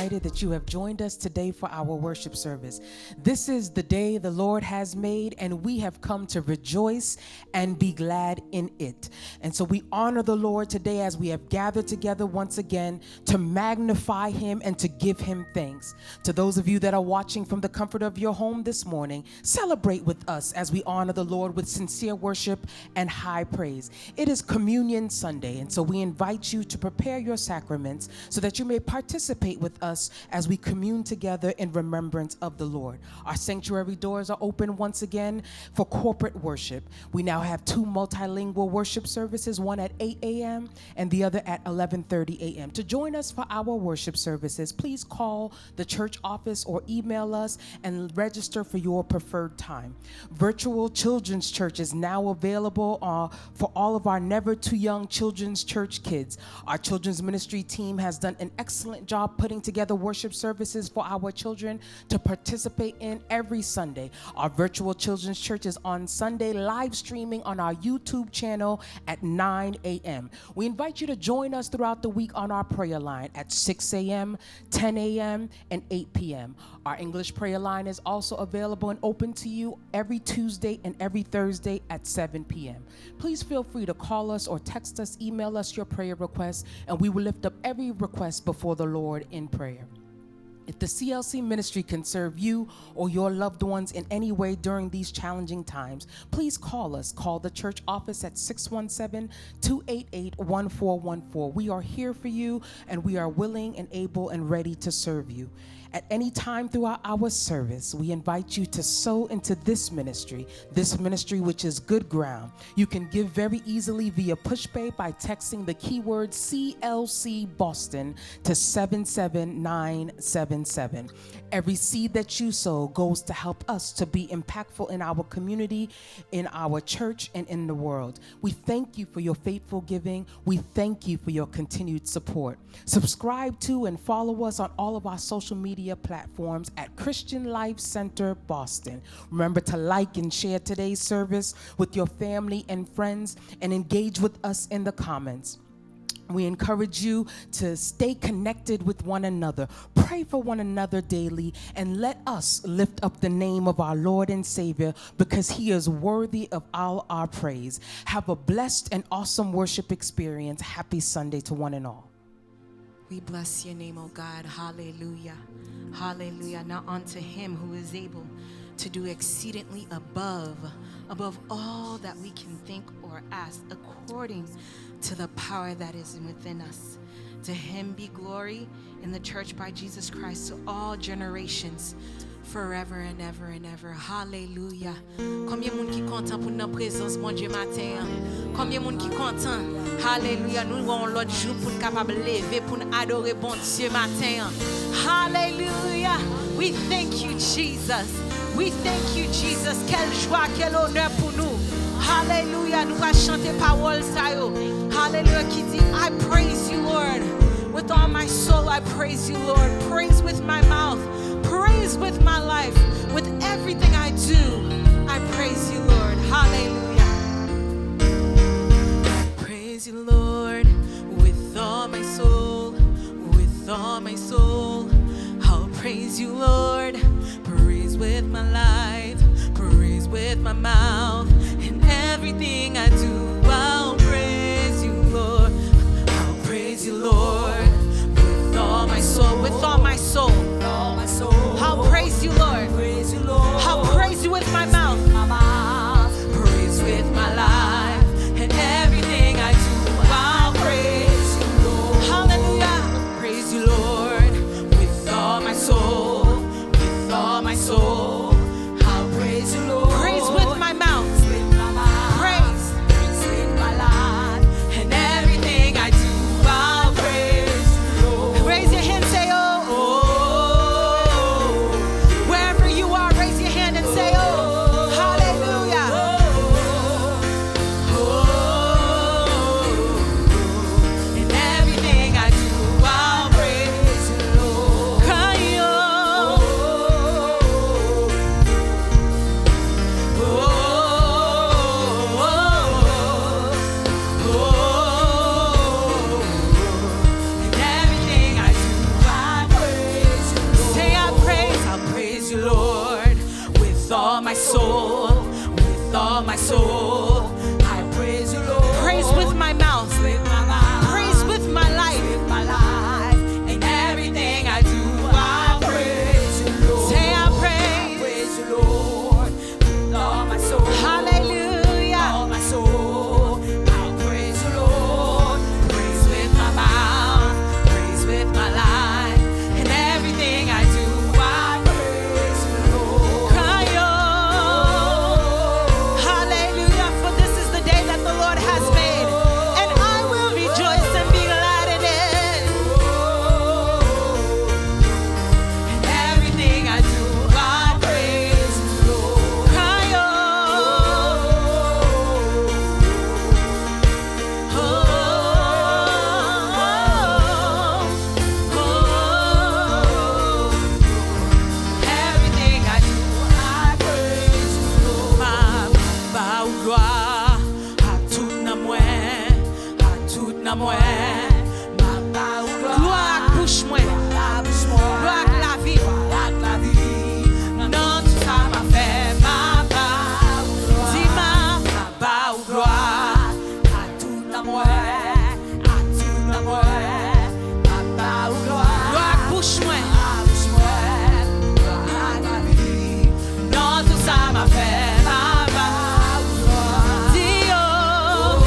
excited that you have joined us today for our worship service. This is the day the Lord has made, and we have come to rejoice and be glad in it. And so we honor the Lord today as we have gathered together once again to magnify him and to give him thanks. To those of you that are watching from the comfort of your home this morning, celebrate with us as we honor the Lord with sincere worship and high praise. It is Communion Sunday, and so we invite you to prepare your sacraments so that you may participate with us as we commune together in remembrance of the Lord. Our sanctuary doors are open once again for corporate worship. We now have two multilingual worship services, one at 8 a.m. and the other at 11:30 a.m. To join us for our worship services, please call the church office or email us and register for your preferred time. Virtual Children's Church is now available for all of our Never Too Young Children's Church kids. Our children's ministry team has done an excellent job putting together worship services for our children to participate in every Sunday. Our virtual children's church is on Sunday, live streaming on our YouTube channel at 9 a.m. We invite you to join us throughout the week on our prayer line at 6 a.m., 10 a.m., and 8 p.m. Our English prayer line is also available and open to you every Tuesday and every Thursday at 7 p.m. Please feel free to call us or text us, email us your prayer requests, and we will lift up every request before the Lord in prayer. If the CLC ministry can serve you or your loved ones in any way during these challenging times, please call us. Call the church office at 617-288-1414. We are here for you, and we are willing and able and ready to serve you. At any time throughout our service, we invite you to sow into this ministry which is good ground. You can give very easily via PushPay by texting the keyword CLC Boston to 77977. Every seed that you sow goes to help us to be impactful in our community, in our church, and in the world. We thank you for your faithful giving. We thank you for your continued support. Subscribe to and follow us on all of our social media platforms at Christian Life Center Boston. Remember to like and share today's service with your family and friends, and engage with us in the comments. We encourage you to stay connected with one another, pray for one another daily, and let us lift up the name of our Lord and Savior, because he is worthy of all our praise. Have a blessed and awesome worship experience. Happy Sunday to one and all. We bless your name, oh God. Hallelujah. Hallelujah. Now unto him who is able to do exceedingly above all that we can think or ask, according to the power that is within us. To him be glory in the church by Jesus Christ to all generations, forever and ever and ever. Hallelujah. Combien moun qui content pour notre présence, mon Dieu, matin? Combien moun qui content? Hallelujah. Nous avons l'autre jour pour nous capable lever, pour nous adorer, bon Dieu, matin. Hallelujah. We thank you, Jesus. We thank you, Jesus. Quelle joie, quel honneur pour nous. Hallelujah. Nous allons chanter parole ça yo. Hallelujah. Qui dit, I praise you, Lord. With all my soul, I praise you, Lord. Praise with my mouth. Praise with my life. With everything I do, I praise you, Lord. Hallelujah. Praise you, Lord, with all my soul. With all my soul, I'll praise you, Lord. Praise with my life. Praise with my mouth. In everything I do, I'll praise you, Lord. I'll praise you, Lord, with all my soul. With all my soul. I'll praise you, Lord. I'll praise you with my mouth. Praise with my life. And everything I do, I'll praise you, Lord. Hallelujah. Praise you, Lord, with all my soul. With all my soul, I'll praise you, Lord. Praise with my mouth. Praise. nan mwen. Gloire ak bouche mwen. Gloire ak la vie. Nan tout ça m'a fait ma ba ou gloire. Dis ma ba ou gloire. A tout nan mwen. A tout nan mwen. Ma ba ou gloire. Gloire ak bouche mwen. Gloire ak la vie. Nan tout ça m'a fait ma ba ou gloire. Dis oh.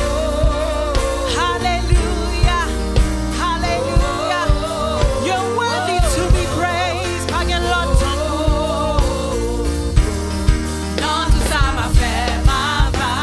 Hallelujah. Hallelujah. You're worthy to be praised. Again, Lord. Dans tout ça m'a fait ma va.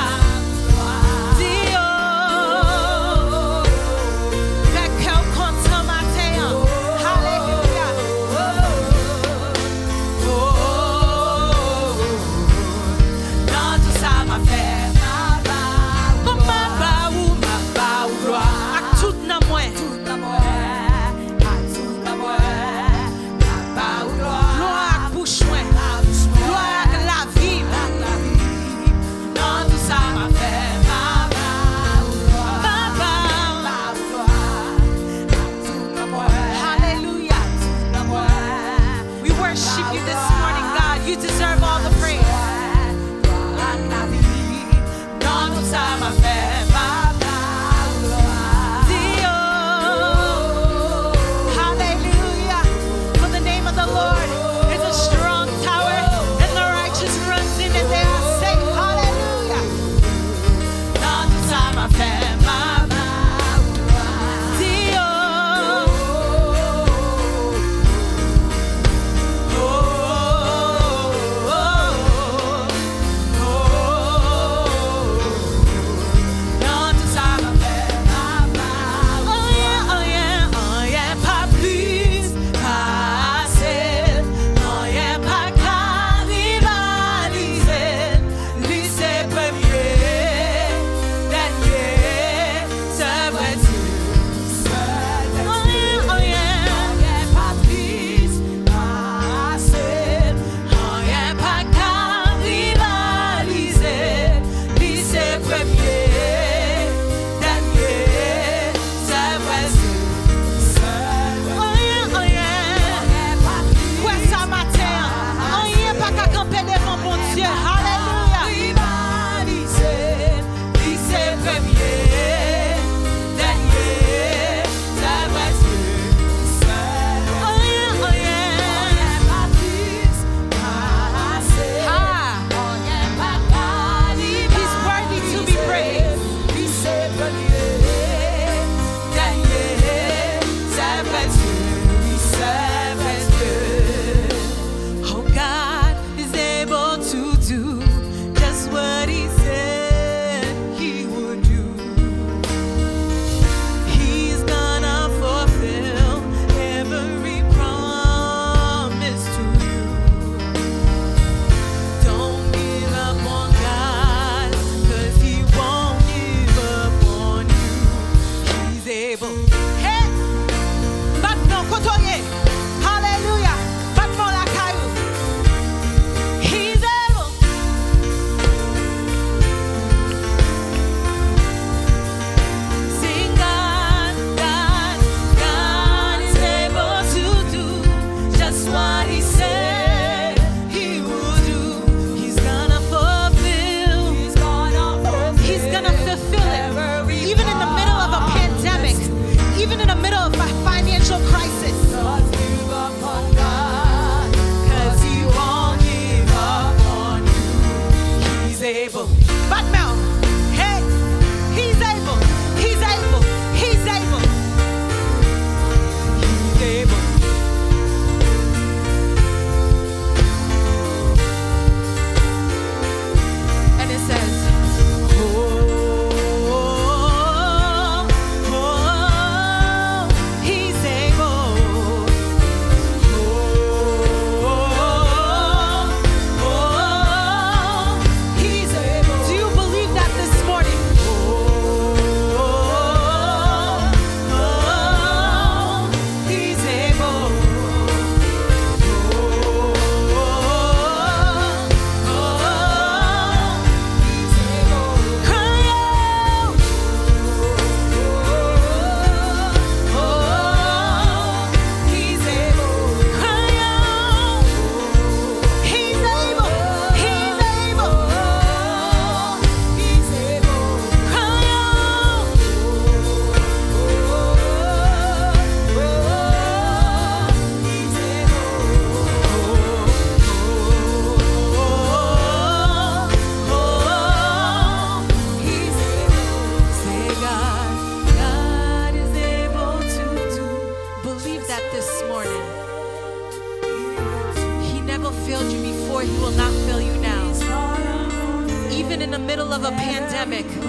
music.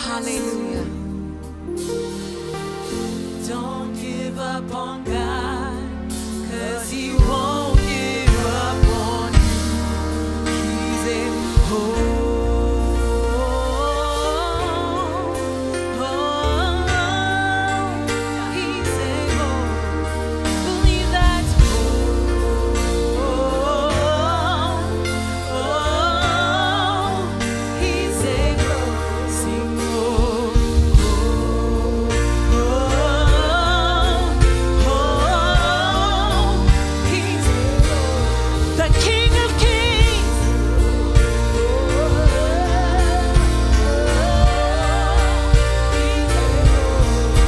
Hallelujah. Don't give up on God, 'cause He won't give up on you. He's able. He's able. Believe that. He's able. Sing, He's the King of Kings.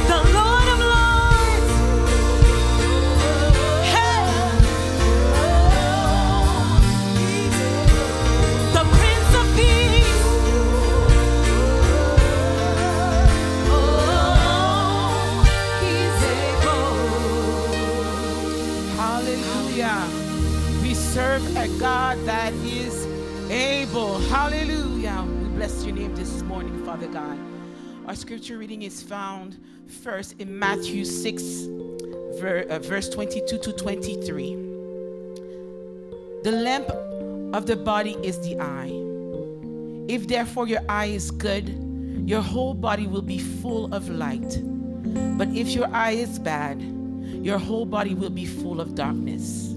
The Lord of Lords. Hey. The Prince of Peace. He's able. Hallelujah. We serve a God that is able. Hallelujah. We bless your name this morning, Father God. Our scripture reading is found first in Matthew 6, verse 22 to 23. The lamp of the body is the eye. If therefore your eye is good, your whole body will be full of light. But if your eye is bad, your whole body will be full of darkness.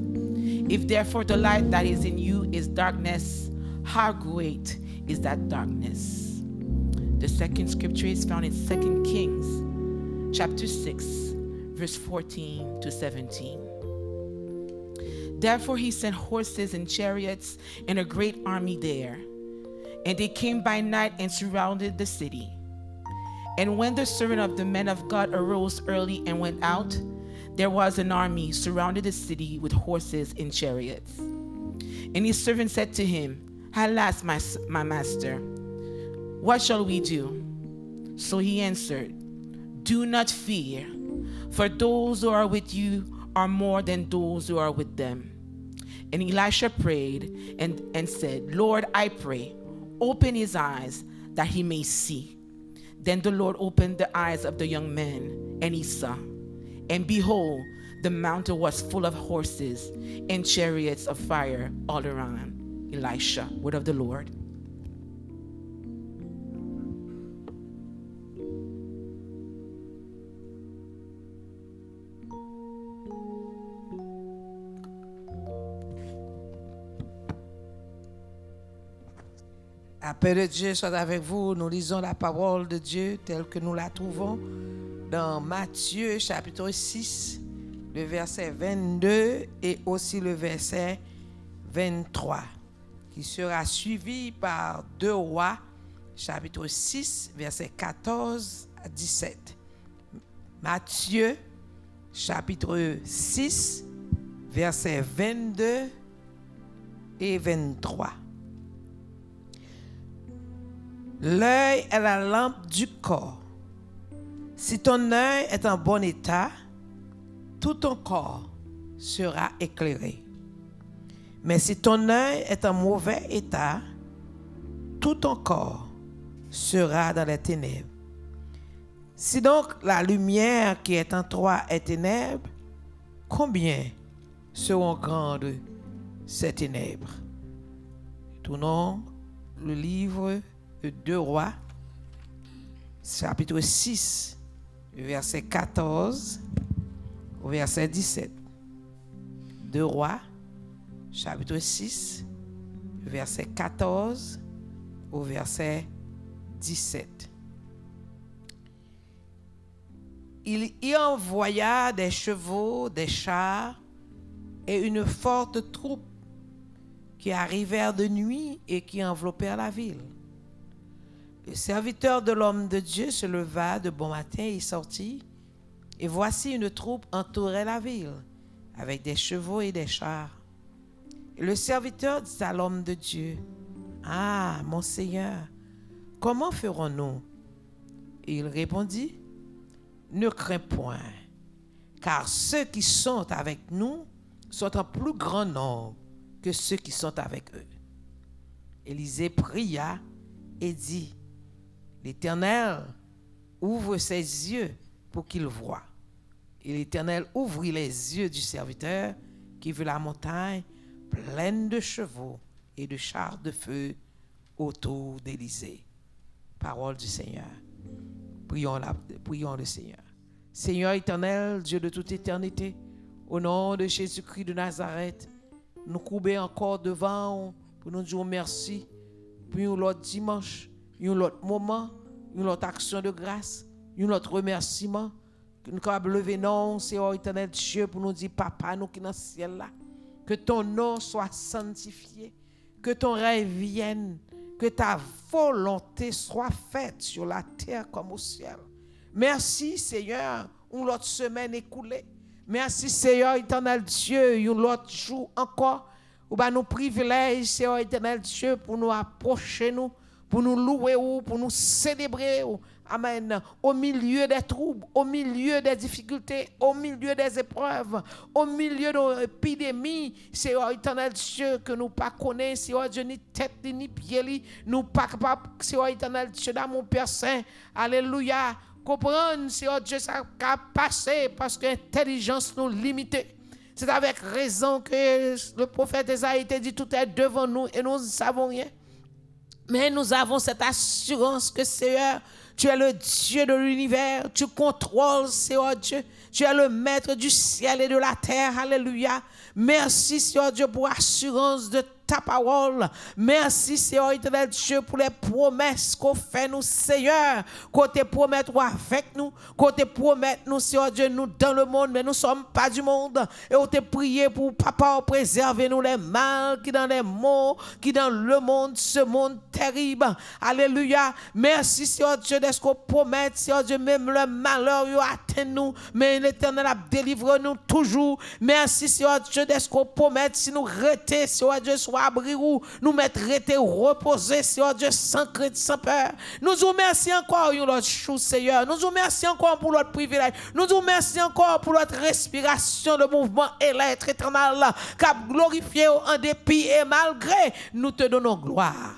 If therefore the light that is in you is darkness, how great is that darkness? The second scripture is found in 2 Kings chapter 6, verse 14 to 17. Therefore he sent horses and chariots and a great army there. And they came by night and surrounded the city. And when the servant of the man of God arose early and went out, there was an army surrounded the city with horses and chariots. And his servant said to him, Alas, my master, what shall we do? So he answered, Do not fear, for those who are with you are more than those who are with them. And Elisha prayed and said, Lord, I pray, open his eyes that he may see. Then the Lord opened the eyes of the young man, and he saw. And behold, the mountain was full of horses and chariots of fire all around Elisha. Word of the Lord. La paix de Dieu soit avec vous. Nous lisons la parole de Dieu telle que nous la trouvons dans Matthieu chapitre 6, le verset 22 et aussi le verset 23, qui sera suivi par 2 Rois chapitre 6, verset 14 à 17. Matthieu chapitre 6, verset 22 et 23. L'œil est la lampe du corps. Si ton œil est en bon état, tout ton corps sera éclairé. Mais si ton œil est en mauvais état, tout ton corps sera dans les ténèbres. Si donc la lumière qui est en toi est ténèbres, combien seront grandes ces ténèbres? Tournons le livre de 2 Rois, chapitre 6, verset 14 au verset 17. 2 Rois, chapitre 6, verset 14 au verset 17. Il y envoya des chevaux, des chars et une forte troupe qui arrivèrent de nuit et qui enveloppèrent la ville. Le serviteur de l'homme de Dieu se leva de bon matin et sortit, et voici une troupe entourait la ville, avec des chevaux et des chars. Et le serviteur dit à l'homme de Dieu, « Ah, mon Seigneur, comment ferons-nous » Et il répondit, « Ne crains point, car ceux qui sont avec nous sont en plus grand nombre que ceux qui sont avec eux. » Élisée pria et dit, l'Éternel ouvre ses yeux pour qu'il voie. Et l'Éternel ouvrit les yeux du serviteur qui vit la montagne pleine de chevaux et de chars de feu autour d'Élysée. Parole du Seigneur. Prions le Seigneur. Seigneur éternel, Dieu de toute éternité, au nom de Jésus-Christ de Nazareth, nous courbons encore devant pour nous dire merci pour un autre dimanche, un autre moment, une autre action de grâce, un autre remerciement. Nous avons levé non, Seigneur éternel Dieu, pour nous dire, Papa, nous qui dans le ciel là, que ton nom soit sanctifié, que ton règne vienne, que ta volonté soit faite sur la terre comme au ciel. Merci Seigneur, une autre semaine écoulée. Merci Seigneur éternel Dieu, un autre jour encore. Ou bien nous privilèges, Seigneur éternel Dieu, pour nous approcher nous, pour nous louer ou pour nous célébrer. Amen. Au milieu des troubles, au milieu des difficultés, au milieu des épreuves, au milieu de l'épidémie, Seigneur éternel Dieu, que nous pas connaissons, Seigneur Dieu, ni tête ni pied, nous pas capables, Seigneur éternel Dieu, dans mon Père Saint. Alléluia. Comprendre, Seigneur Dieu, ça a passé parce que l'intelligence nous limitée. C'est avec raison que le prophète Esaïe dit tout est devant nous et nous ne savons rien. Mais nous avons cette assurance que Seigneur, tu es le Dieu de l'univers, tu contrôles, Seigneur Dieu, tu es le maître du ciel et de la terre. Alléluia. Merci, Seigneur Dieu, pour l'assurance de ta parole. Merci, Seigneur éternel Dieu, pour les promesses qu'on fait nous, Seigneur. Qu'on te promet avec nous, qu'on te promet nous, Seigneur Dieu, nous dans le monde, mais nous ne sommes pas du monde. Et on te prié pour Papa, préserver nous les mal qui dans les mots, qui dans le monde, ce monde terrible. Alléluia. Merci, Seigneur Dieu, de ce qu'on promet, Seigneur Dieu, même le malheur atteint nous, mais l'Éternel a délivré nous toujours. Merci, Seigneur Dieu, de ce qu'on promet, si nous restons, Seigneur Dieu, soit abri ou nous mettre reposer, Seigneur Dieu, sans crainte, sans peur. Nous vous remercions encore une autre chose, Seigneur. Nous vous remercions encore pour notre privilège. Nous vous remercions encore pour notre respiration, le mouvement et l'être éternel, qu'a glorifié en dépit et malgré. Nous te donnons gloire,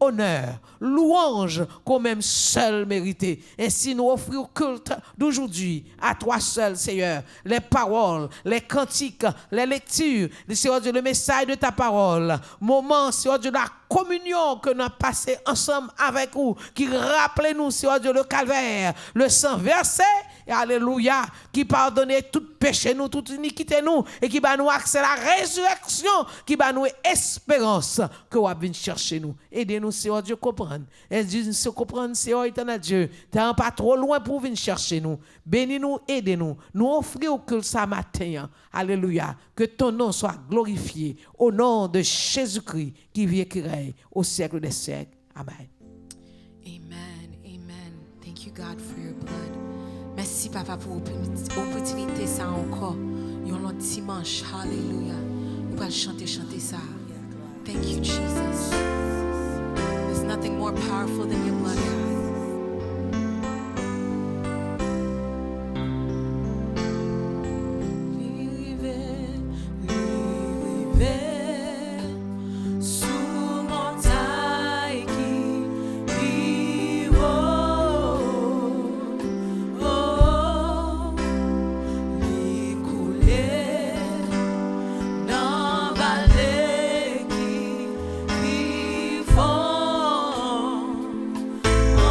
honneur, louange qu'on même seul mérité. Ainsi nous offrons culte d'aujourd'hui à toi seul, Seigneur. Les paroles, les cantiques, les lectures, Seigneur Dieu, le message de ta parole. Moment, Seigneur Dieu, la communion que nous avons passé ensemble avec vous, qui rappelez nous, Seigneur Dieu, le calvaire, le sang versé, alléluia, qui pardonnait tout péché nous, toute iniquité nous, et qui va nous accès à la résurrection, qui va nous espérance que vous venez chercher nous. Aidez-nous, Seigneur Dieu, comprendre. Aidez-nous comprendre, Seigneur éternel Dieu. Tu n'es pas trop loin pour venir chercher nous. Bénis-nous, aidez-nous. Nous offrons que ça matin. Alléluia. Que ton nom soit glorifié au nom de Jésus-Christ qui vit et qui règne au siècle des siècles. Amen. Amen. Amen. Thank you, God, for your blood. Merci, Papa, pour l'opportunité, ça encore. Yon l'autre dimanche. Hallelujah. Nous allons chanter ça. Thank you, Jesus. There's nothing more powerful than your blood, God. Oh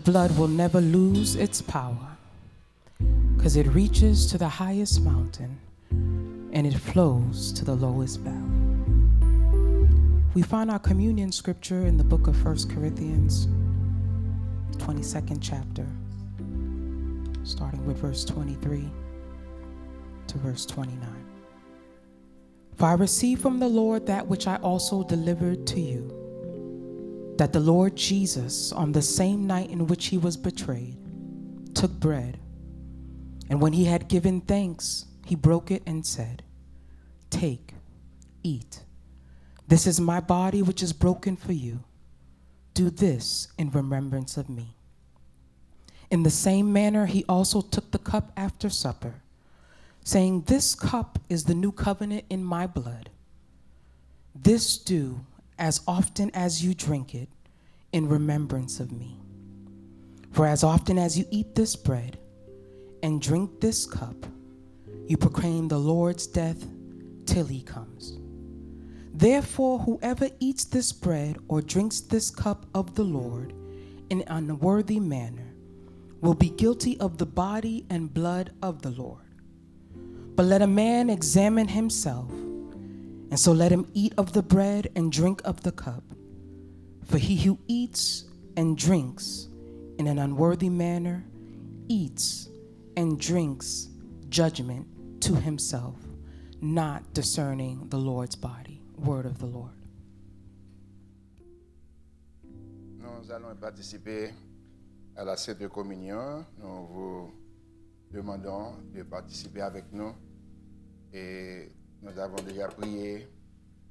blood will never lose its power because it reaches to the highest mountain and it flows to the lowest valley. We find our communion scripture in the book of 1 Corinthians, 22nd chapter, starting with verse 23 to verse 29. For I received from the Lord that which I also delivered to you, that the Lord Jesus, on the same night in which he was betrayed, took bread, and when he had given thanks, he broke it and said, "Take, eat. This is my body which is broken for you. Do this in remembrance of me." In the same manner, he also took the cup after supper, saying, "This cup is the new covenant in my blood. This do as often as you drink it in remembrance of me. For as often as you eat this bread and drink this cup, you proclaim the Lord's death till he comes. Therefore, whoever eats this bread or drinks this cup of the Lord in an unworthy manner will be guilty of the body and blood of the Lord. But let a man examine himself, and so let him eat of the bread and drink of the cup. For he who eats and drinks in an unworthy manner eats and drinks judgment to himself, not discerning the Lord's body." Word of the Lord. Nous allons participer à la Sainte Communion. Nous vous demandons de participer avec nous. Et nous avons déjà prié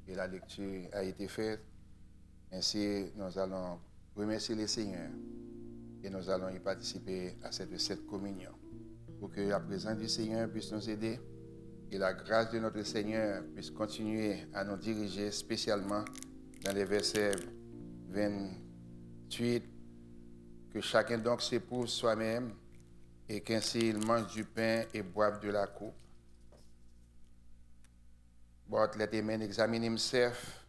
et la lecture a été faite. Ainsi, nous allons remercier le Seigneur et nous allons y participer à cette Sainte Communion. Pour que la présence du Seigneur puisse nous aider et la grâce de notre Seigneur puisse continuer à nous diriger spécialement dans les versets 28, que chacun donc s'éprouve soi-même et qu'ainsi il mange du pain et boive de la coupe. But let a man examine himself,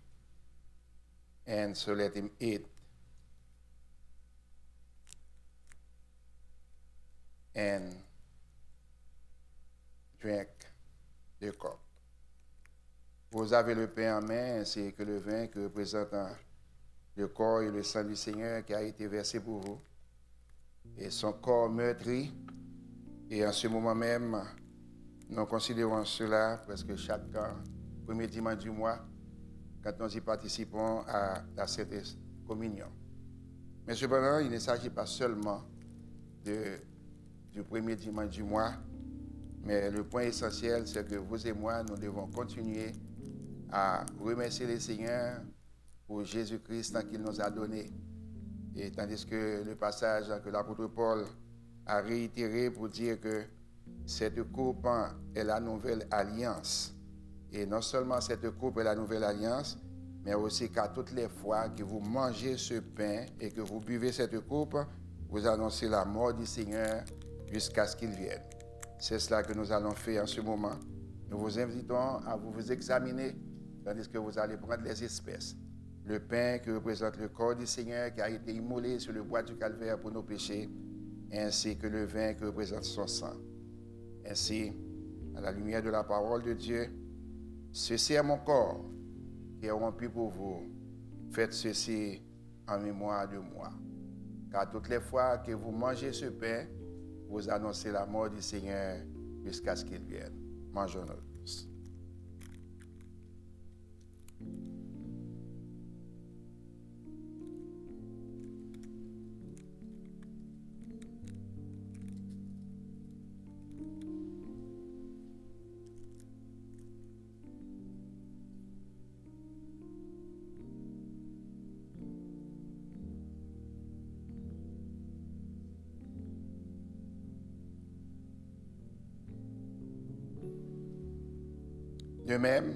and so let him eat and drink the cup. Vous avez le pain en main ainsi que le vin qui représente le corps et le sang du Seigneur qui a été versé pour vous. Et son corps meurtri. Et en ce moment même, nous considérons cela presque chaque premier dimanche du mois quand nous y participons à la Sainte Communion. Mais cependant, il ne s'agit pas seulement du premier dimanche du mois, mais le point essentiel, c'est que vous et moi, nous devons continuer à remercier le Seigneur pour Jésus-Christ tant qu'il nous a donné. Et tandis que le passage que l'apôtre Paul a réitéré pour dire que cette coupe est la nouvelle alliance. Et non seulement cette coupe est la nouvelle alliance, mais aussi qu'à toutes les fois que vous mangez ce pain et que vous buvez cette coupe, vous annoncez la mort du Seigneur jusqu'à ce qu'il vienne. C'est cela que nous allons faire en ce moment. Nous vous invitons à vous examiner, tandis que vous allez prendre les espèces. Le pain qui représente le corps du Seigneur qui a été immolé sur le bois du calvaire pour nos péchés, ainsi que le vin qui représente son sang. Ainsi, à la lumière de la parole de Dieu, ceci est mon corps qui est rompu pour vous. Faites ceci en mémoire de moi. Car toutes les fois que vous mangez ce pain, vous annoncez la mort du Seigneur jusqu'à ce qu'il vienne. Mangeons-nous tous. De même,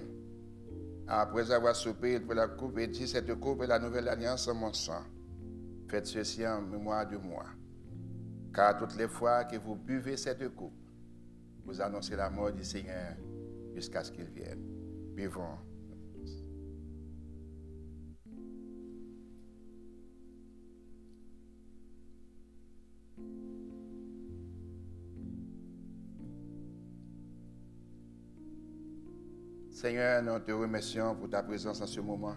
après avoir soupé, il prit la coupe et dit, cette coupe est la nouvelle alliance en mon sang. Faites ceci en mémoire de moi. Car toutes les fois que vous buvez cette coupe, vous annoncez la mort du Seigneur jusqu'à ce qu'il vienne. Buvons. Seigneur, nous te remercions pour ta présence en ce moment.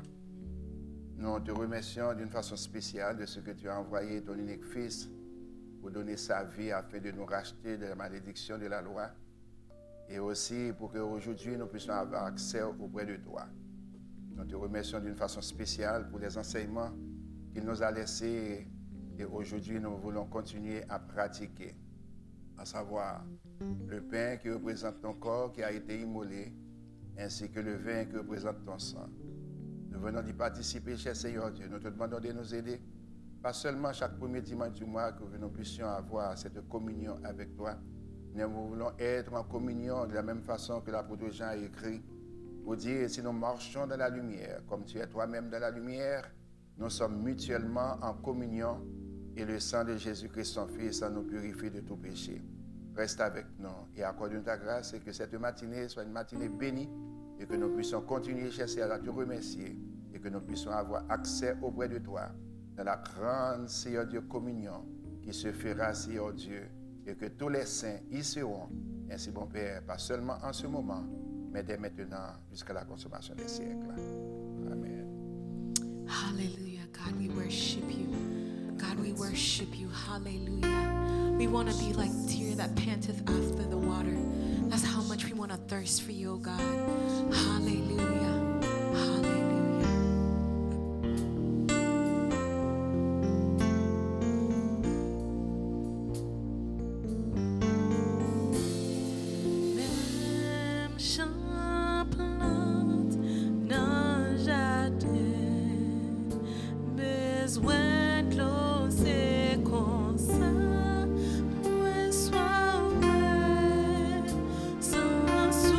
Nous te remercions d'une façon spéciale de ce que tu as envoyé ton unique Fils pour donner sa vie afin de nous racheter de la malédiction de la loi et aussi pour qu'aujourd'hui nous puissions avoir accès auprès de toi. Nous te remercions d'une façon spéciale pour les enseignements qu'il nous a laissés et aujourd'hui nous voulons continuer à pratiquer, à savoir le pain qui représente ton corps qui a été immolé ainsi que le vin qui représente ton sang. Nous venons d'y participer, cher Seigneur Dieu. Nous te demandons de nous aider, pas seulement chaque premier dimanche du mois, que nous puissions avoir cette communion avec toi. Nous voulons être en communion de la même façon que l'apôtre Jean a écrit, pour dire, si nous marchons dans la lumière, comme tu es toi-même dans la lumière, nous sommes mutuellement en communion et le sang de Jésus-Christ, son Fils, nous purifie de tout péché. Reste avec nous et accorde-nous ta grâce et que cette matinée soit une matinée bénie et que nous puissions continuer, cher Seigneur, à te remercier et que nous puissions avoir accès auprès de toi dans la grande, Seigneur Dieu, communion qui se fera, Seigneur Dieu, et que tous les saints y seront. Ainsi, mon Père, pas seulement en ce moment, mais dès maintenant jusqu'à la consommation des siècles. Amen. Hallelujah. God, we worship you. God, we worship you. Hallelujah. We want to be like deer that panteth after the water. That's how much we want to thirst for you, oh God. Hallelujah. Hallelujah. Même champlante n'a jadé besoin de l'eau, c'est comme ça. Ouais, sois vrai, sans souci.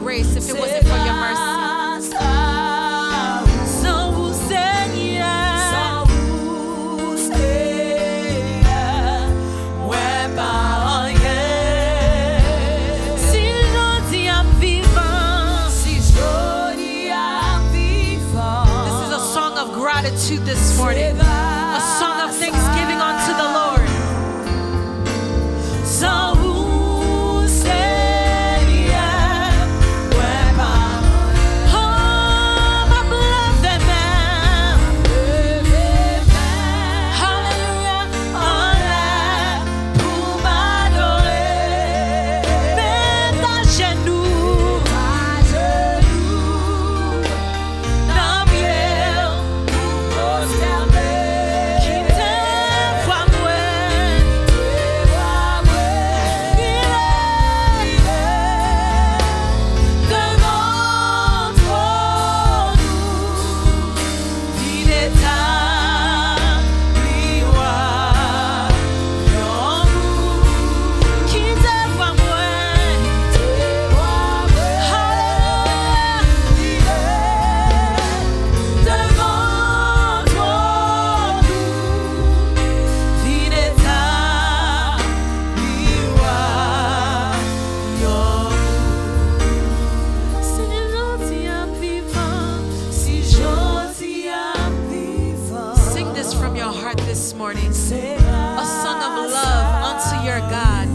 grace, if it wasn't for your mercy. Sans vous, Seigneur, ouais, pas rien. Si jodi am vivant, this is a song of gratitude this morning, a song of thanksgiving unto the Lord. Sans vous, Seigneur, ouais, pas rien. Oh, ma blessed man. Hallelujah, en l'air pour m'adorer. Mets à genoux, dans bien pour prosterner. Qui t'aime, vois moi. Sing this from your heart this morning. A song of love unto your God.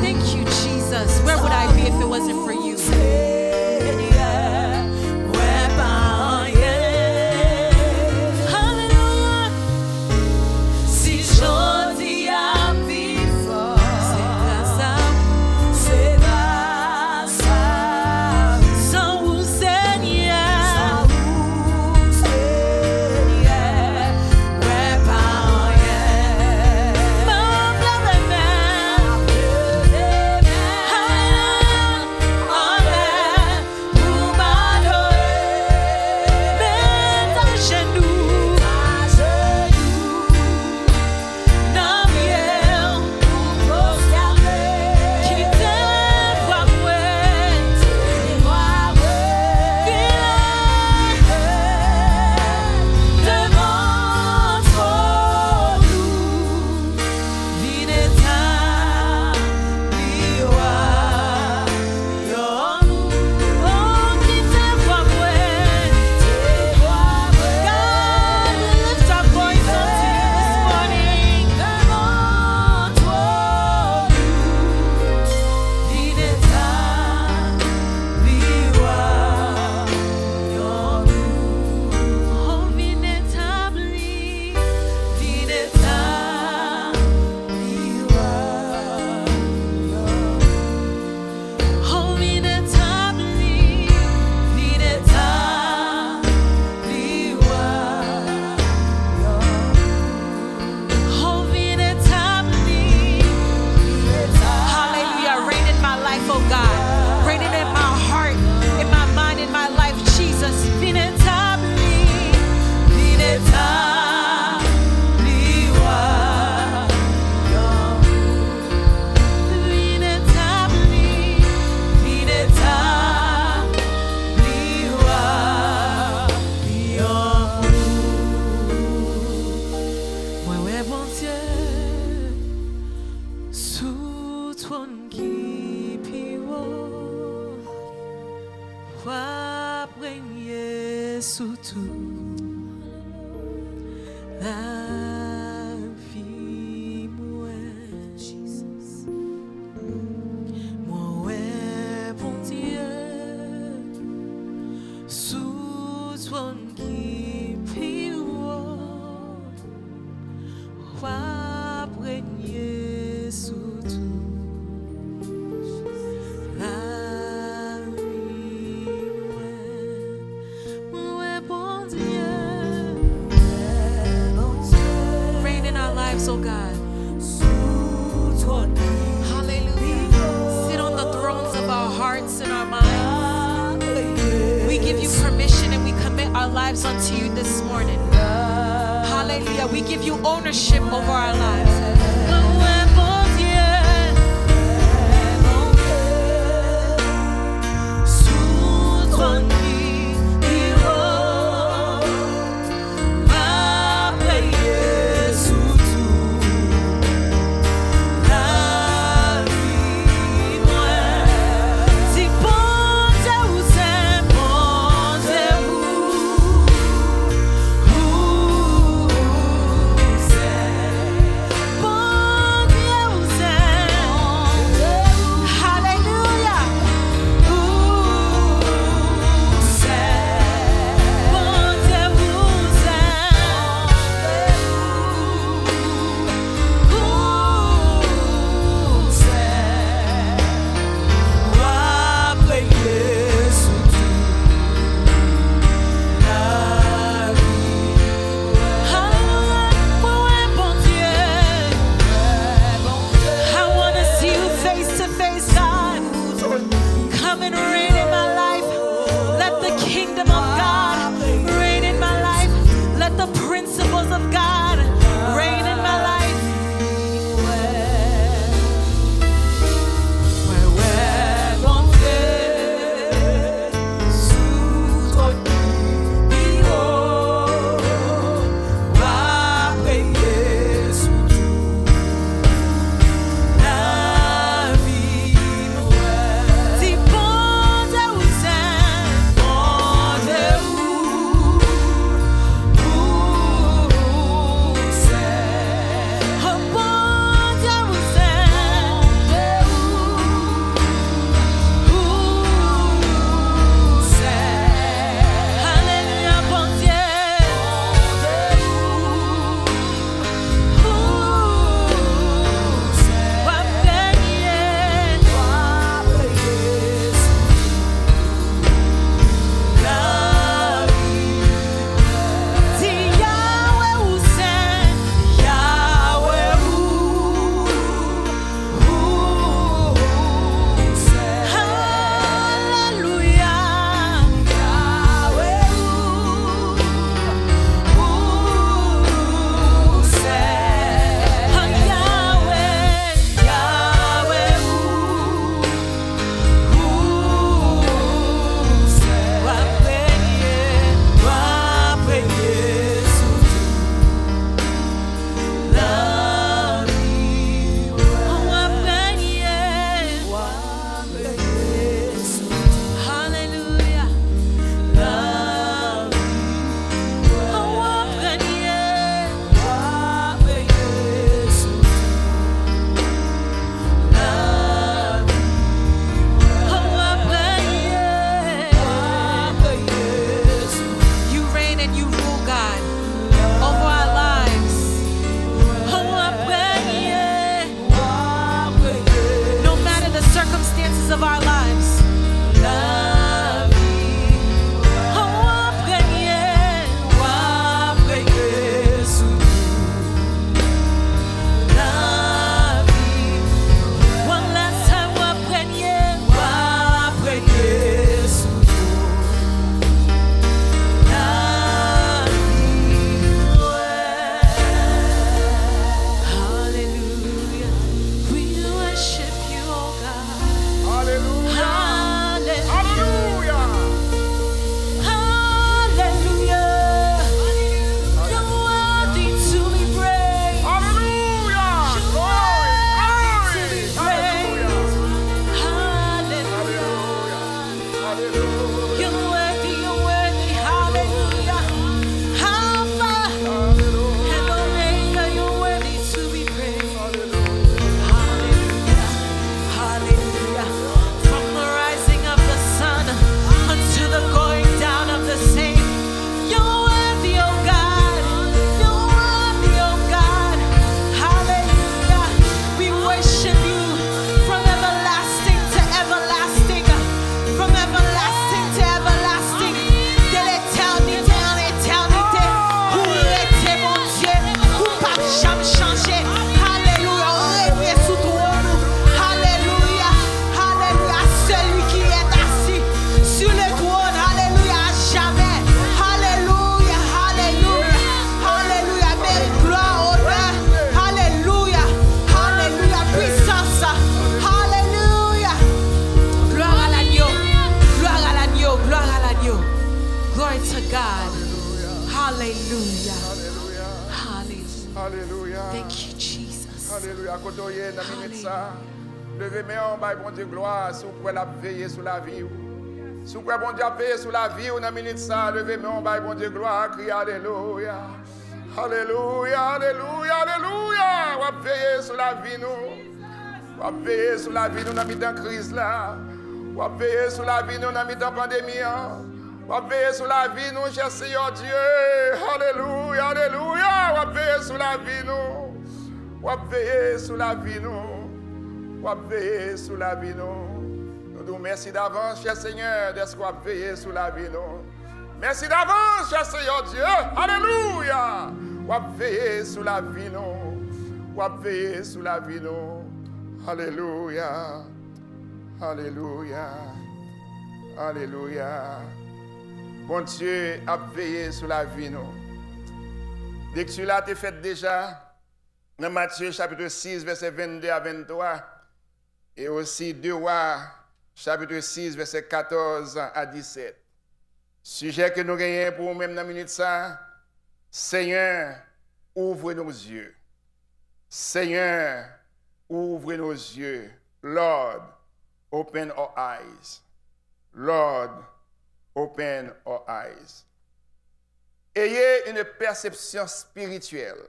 Thank you, Jesus. Where would I be if it wasn't for you? Hallelujah. Si jodi am vivant, c'est grâce à vous. Sans vous, Seigneur, ouais, pas rien. Ma blessed man. Hallelujah. En l'air pour m'adorer. Mets à genoux, dans bien pour prosterner. Qui t'aime, vois moi. Devant toi, nous, vineta, miroir, yo-nous. Oh, qui t'aime, vois moi. God, we lift our voice unto you this morning. Devant toi, nous, vineta, miroir, yo-nous. Oh, vinétabli, vineta, miroir, yo-nous. Oh, vinétabli, vineta, miroir, yo-nous. Oh, vinétabli, hallelujah. Reign in my life, oh God. Reign in my heart, in my mind, in my life, Jesus. Vinétabli, vineta, miroir, yo-nous. Vinétabli, vineta, miroir, yo-nous. Moi, ouais, bon Dieu, sous ton qui pire, va régner sous tout la vie, moi, Jesus. Moi, ouais, bon Dieu, sous ton qui pire, va régner sous tout la vie, ouais, bon Dieu. Reign in our lives, oh God. Hallelujah. Sit on the thrones of our hearts and our minds. We give you permission and we commit our lives unto you this morning. Hallelujah. We give you ownership over our lives. Sous and reign in my life. Let the kingdom of God reign in my life. Let the principles of God reign in my life. Of our lives. One last time, hallelujah. We worship you, oh God. Hallelujah. Alléluia. Thank you, Jesus. Alléluia. Kotoye dans minute ça. Levez mes en bas, bon Dieu gloire, sous quoi la veiller sur la vie. Sous quoi bon Dieu a veillé sur la vie dans minute ça. Levez mes en bas, bon Dieu gloire, crie alléluia. Alléluia, alléluia, alléluia. On va veiller sur la vie nous. On va veiller sur la vie nous dans mi-temps crise là. On va veiller sur la vie nous dans mi-temps pandémie. On va veiller sur la vie nous, cher Seigneur Dieu. Alléluia, alléluia. On va veiller sur la vie nous. On va veiller sur la vie nous. On va veiller sur la vie nous. Nous disons merci d'avance, cher Seigneur, d'être qu'on va veiller sur la vie nous. Merci d'avance, cher Seigneur Dieu. Alléluia. On va veiller sur la vie nous. On va veiller sur la vie nous. Alléluia. Alléluia. Alléluia. Bon Dieu a veillé sur la vie, nous. Lecture là, t'es faite déjà dans Matthieu chapitre 6, verset 22 à 23. Et aussi 2 Rois, chapitre 6, verset 14 à 17. Sujet que nous gagnons pour nous-mêmes dans la minute ça. Seigneur, ouvre nos yeux. Seigneur, ouvre nos yeux. Lord, open our eyes. Lord, open our eyes. Ayez une perception spirituelle.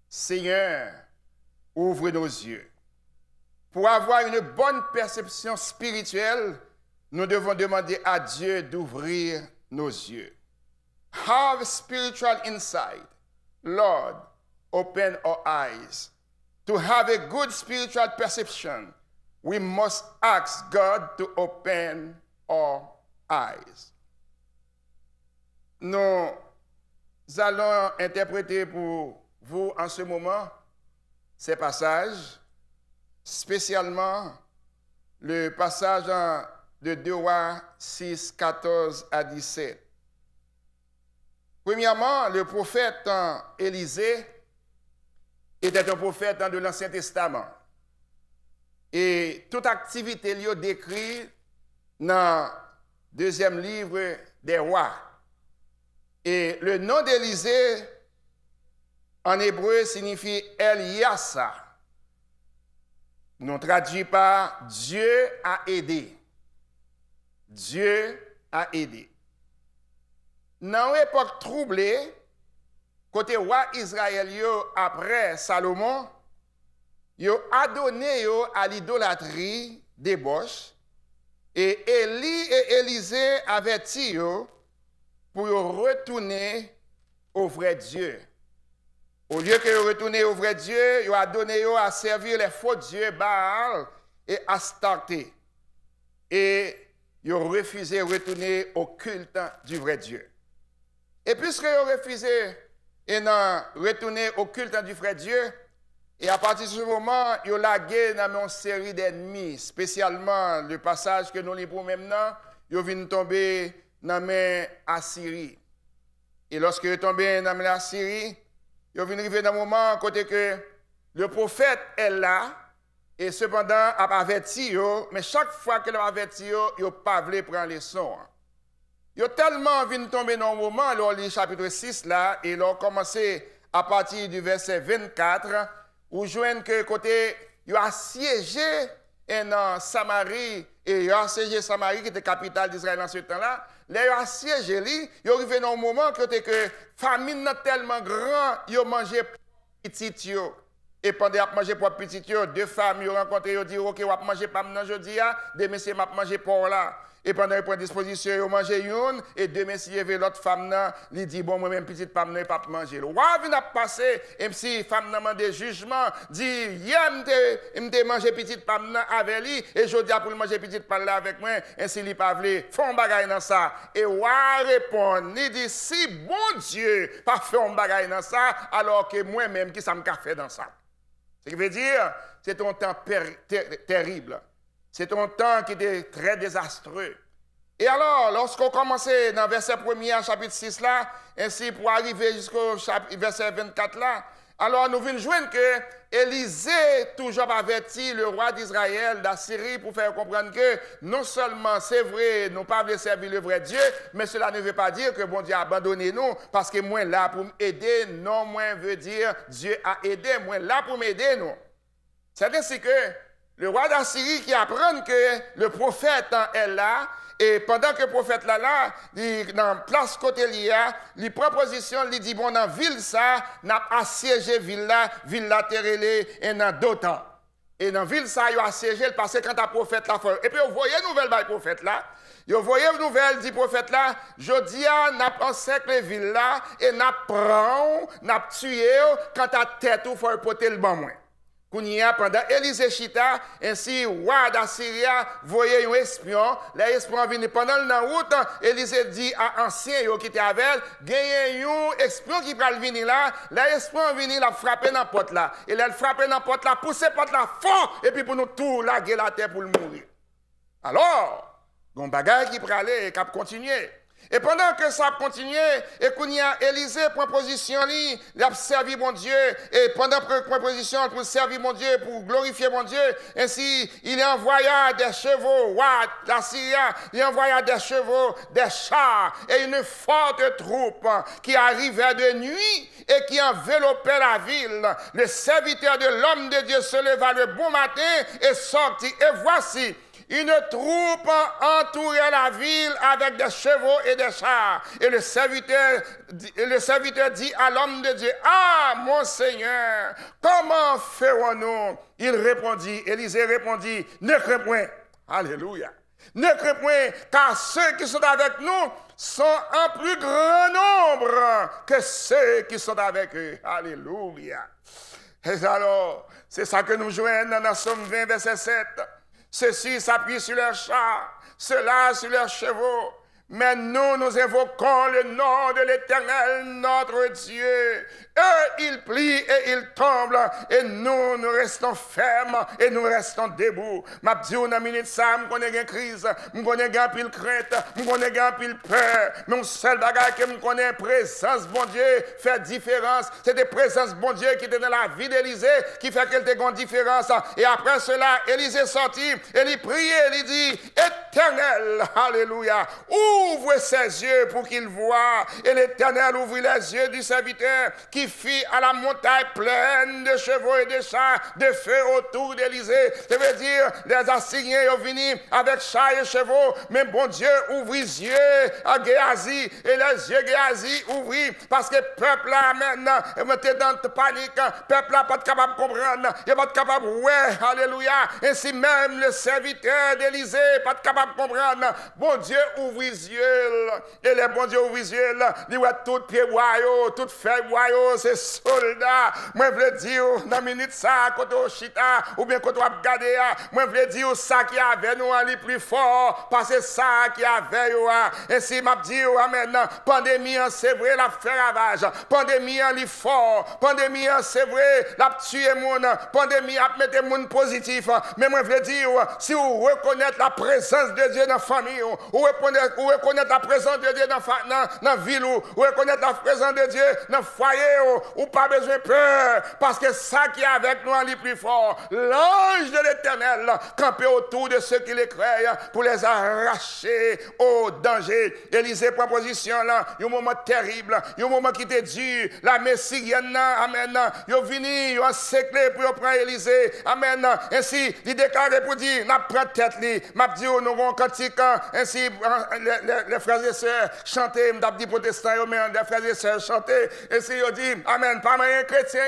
Seigneur, ouvre nos yeux. Pour avoir une bonne perception spirituelle, nous devons demander à Dieu d'ouvrir nos yeux. Have spiritual insight. Lord, open our eyes. To have a good spiritual perception, we must ask God to open our eyes. Nous allons interpréter pour vous en ce moment ces passages, spécialement le passage de 2 Rois 6, 14 à 17. Premièrement, le prophète Élisée était un prophète de l'Ancien Testament. Et toute activité lui est décrite dans le 2e livre des Rois. Et le nom d'Élisée en hébreu signifie Eliasa. Nous traduit par Dieu a aidé. Dieu a aidé. Dans l'époque troublée, côté roi Israël après Salomon, yo adonné à l'idolâtrie débauche et Élie et Élisée averti yo pour retourner au vrai Dieu. Au lieu que de retourner au vrai Dieu, il a donné à servir les faux dieux Baal et Astarté. Et il a refusé de retourner au culte du vrai Dieu. Et puisque il a refusé de retourner au culte du vrai Dieu, et à partir de ce moment, il a lagué dans une série d'ennemis, spécialement le passage que nous lisons maintenant, il vient tomber dans la main Assyrie. Et lorsque il est tombé dans la main Assyrie, il vient arriver dans un moment côté que le prophète est là, et cependant, il a averti, mais chaque fois qu'il a averti, il n'a pas voulu prendre les sons. Il a tellement envie de tomber dans un moment, là, le chapitre 6, là, et il a commencé à partir du verset 24, où joignent que côté, il a assiégé en Samarie, et il a assiégé Samarie, qui était capitale d'Israël dans ce temps-là. Là, il a assiégé, il est arrivé dans un moment que famine tellement grand, il a mangé petit. Et pendant qu'il a mangé pour petit, 2 femmes, ils ont rencontré, ils ont dit, OK, on va manger pas maintenant aujourd'hui, des messieurs m'a mangé pour là. Et pendant qu'ils prennent disposition, ils ont mangé une, et 2 messieurs, l'autre femme, ils dit, bon, moi-même, petite femme, je ne vais pas manger. Le roi vient de passer, et si femme n'a demandé jugement, dit, hier, je mangé petite femme avec lui, et je dis pour manger petite femme là avec moi, ainsi il pas voulu, font bagaille dans ça. Et le roi répond, il dit, si bon Dieu pas fait un bagaille dans ça, alors que moi-même, qui ça me fait dans ça. Ce qui veut dire, c'est un temps terrible. C'est un temps qui était très désastreux. Et alors, lorsqu'on commençait dans le verset 1er, chapitre 6 là, ainsi pour arriver jusqu'au verset 24 là, alors nous venons joindre que Élisée toujours averti le roi d'Israël, d'Assyrie, pour faire comprendre que non seulement c'est vrai, nous ne pouvons pas servir le vrai Dieu, mais cela ne veut pas dire que bon Dieu a abandonné nous, parce que moi là pour m'aider, non, moi veut dire Dieu a aidé, moi là pour m'aider nous. C'est ainsi que le roi d'Assyrie qui apprend que le prophète est là, et pendant que le prophète là, dans la place côté lié, il prend position, il dit, bon, dans la ville, ça, n'a assiégé la ville terrelée, et dans d'autres. Et dans la ville, ça, il a assiégé, parce que quand le prophète là, et puis vous voyez une nouvelle du prophète là, vous voyez une nouvelle du prophète là, je dis, n'a encerclé la ville là, et n'a pris, n'a tué, quand ta tête, il faut porter le bon moins. Pendant Élisée Chita, ainsi, roi d'Assyrie, voyait un espion. L'espion venu pendant la route. Élisée dit à ancien qui était avec elle, il y a un espion qui va venir là. L'espion venu la frapper dans la porte là. Et elle frappe dans la porte là, pousser la porte là fort, et puis pour nous tout laguer la terre pour le mourir. Alors, Gon bagay qui pralé et qui continuer. Et pendant que ça continuait, et qu'on y a Élisée prend position, il a servi mon Dieu, et pendant qu'il prend position pour servir mon Dieu, pour glorifier mon Dieu, ainsi il envoya des chevaux, la Syrie, il envoya des chevaux, des chars, et une forte troupe qui arrivait de nuit et qui enveloppait la ville. Le serviteur de l'homme de Dieu se leva le bon matin et sortit, et voici, une troupe entourait la ville avec des chevaux et des chars. Et le serviteur dit à l'homme de Dieu, « Ah, mon Seigneur, comment ferons-nous » Il répondit, Élisée répondit, « Ne crains point. » Alléluia. « Ne crains point, car ceux qui sont avec nous sont en plus grand nombre que ceux qui sont avec eux. » Alléluia. Et alors, c'est ça que nous joignons dans Somme 20, verset 7. Ceux-ci s'appuient sur leurs chars, ceux-là sur leurs chevaux. Mais nous, nous invoquons le nom de l'Éternel, notre Dieu. Eux, ils plient et ils tombent. Et nous, nous restons fermes et nous restons debout. Ma dit, dans une minute, ça, je connais une crise, je connais une pile crainte, je connais une pile peur. Mais le seul bagage que je connais, présence, bon Dieu, fait différence. C'est des présences, bon Dieu, qui étaient dans la vie d'Élisée, qui fait qu'elle ait une différence. Et après cela, Élisée sortit, et il priait, il dit, Éternel, alléluia, ouvre ses yeux pour qu'il voie. Et l'Éternel ouvrit les yeux du serviteur qui fit à la montagne pleine de chevaux et de chars de feu autour d'Élisée. Ça veut dire, les Assyriens sont venus avec chars et chevaux, mais bon Dieu ouvrit les yeux à Géasi, et les yeux de Géasi ouvrit, parce que le peuple là maintenant était dans la panique, le peuple là pas capable de comprendre, il n'est pas capable, ouais, alléluia, ainsi même le serviteur d'Élisée pas capable de comprendre. Bon Dieu ouvrit les yeux, et les bon Dieu ouvrit les yeux, il voit tout pied boyau, tout fait boyau, c'est soldat. Moi je veux dire, dans la minute ça, quand on chita, ou bien quand on a regardé, moi je veux dire, ça qui avait nous aller plus fort, parce que ça qui avait, et si m'a dit, amen, pandémie, c'est vrai, la fait ravage, pandémie, elle fort, pandémie, c'est vrai, la tuer mon, pandémie, a mettre mon positif, mais moi je veux dire, si vous reconnaissez la présence de Dieu dans la famille, ou reconnaître la présence de Dieu dans la ville, ou reconnaître la présence de Dieu dans le foyer, ou pas besoin de peur, parce que ça qui est avec nous est plus fort. L'ange de l'Éternel campait autour de ceux qui les craignent pour les arracher au danger. Élisée prend position là, il y a un moment terrible, il y a un moment qui était dur, la messirienne, amen, ils sont venus, ils ont encerclé pour prendre Élisée, amen, ainsi, il déclare pour dire, n'a pas tête, m'a dit, nous avons un cantique, ainsi, les frères et sœurs chantaient, m'a dit protestants, mais les frères et sœurs chantaient, ainsi, ils ont dit, amen, pas moyen chrétien,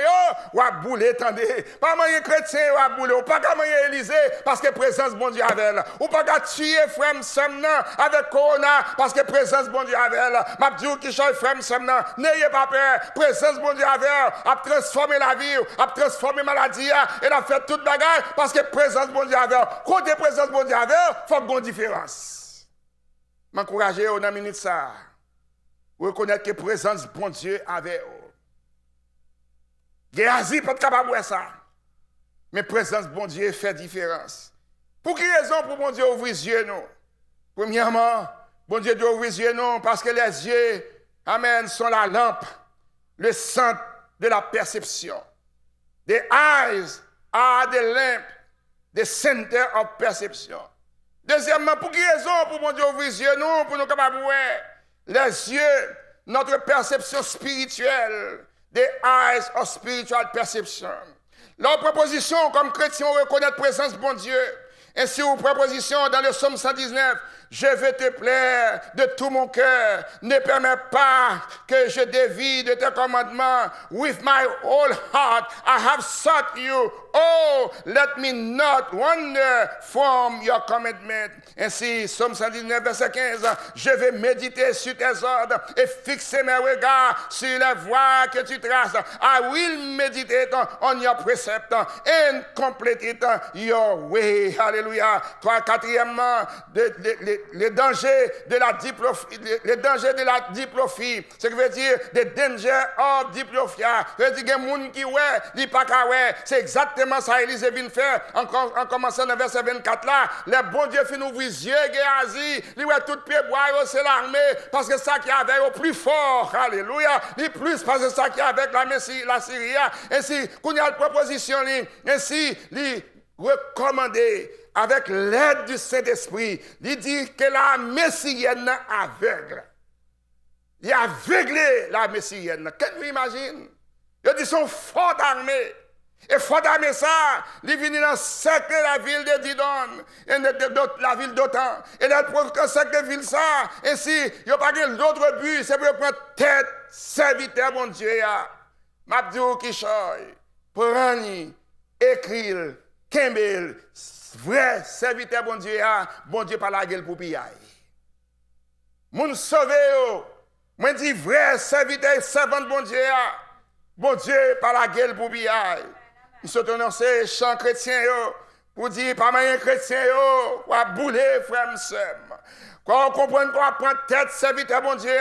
ou à bouler, attendez, pas moyen chrétien, ou à bouler, ou pas moyen Élisée, parce que présence, bon Dieu, avec elle, ou pas tuer frère Semnan avec Corona, parce que présence, bon Dieu, avec elle, m'a dit, qui change frère Semnan, n'ayez pas peur, présence, bon Dieu, avec elle, a transformé la vie, a transformé la maladie, et a fait toute bagarre, parce que présence, bon Dieu, avec elle, côté présence, bon Dieu, avec elle, il faut qu'il y ait une différence. M'encourager dans la minute ça, reconnaître que présence, bon Dieu, avec elle. Géasi pas capable de ça. Mais présence bon Dieu fait différence. Pour quelle raison pour bon Dieu ouvrir les yeux nous? Premièrement, bon Dieu doit ouvrir les yeux nous parce que les yeux, amen, sont la lampe, le centre de la perception. The eyes are the lamp, the center of perception. Deuxièmement, pour quelle raison pour bon Dieu ouvrir les yeux nous pour nous capables de voir? Les yeux, notre perception spirituelle. The eyes of spiritual perception. Leur proposition comme chrétien, reconnaître présence bon Dieu. Ainsi, aux propositions dans le psaume 119, je veux te plaire de tout mon cœur. Ne permets pas que je dévie de tes commandements. With my whole heart, I have sought you. Oh, let me not wander from your commandment. Ainsi, psaume 119, verset 15, je vais méditer sur tes ordres et fixer mes regards sur les voies que tu traces. I will meditate on your precept and complete it your way. Alléluia. Quatrièmement, les dangers de la diplopie, ce qui veut dire des dangers of diplopia. Ça veut dire qu'il y a des gens qui ouais, dit pas qu'à ouais. C'est exactement ça Élisée vient faire en commençant dans verset 24 là. Le bon Dieu fait nous ouvrir les yeux, Géasi, lui ouais tout pied bois, c'est l'armée, parce que ça qui avait au plus fort, alléluia, ni plus parce que ça qui avec la Syrie, ainsi qu'on y a une proposition, ainsi lui recommander avec l'aide du Saint-Esprit, il dit que la messienne aveugle. Il a aveuglé la messienne. Qu'est-ce que vous imaginez? Il dit son fort armée. Et fort armée ça, il vient dans cercle la ville de Didon, et la ville d'Otan. Et dans cercle ville ça, ainsi, il n'y a pas d'autre but, c'est pour prendre tête, serviteur, mon Dieu. Mabdou Kishoy, prendre, écrire, Kembel, vrai serviteur bon Dieu par la gueule pour piaille. Moun sauvé yo, moi dis vrai serviteur servant bon Dieu par la gueule pour piaille. Nous sommes annoncés chant chrétien yo pour dire pas moyen chrétien yo, ou bouler frère m'sem. Quand on comprend qu'on prend tête serviteur bon Dieu,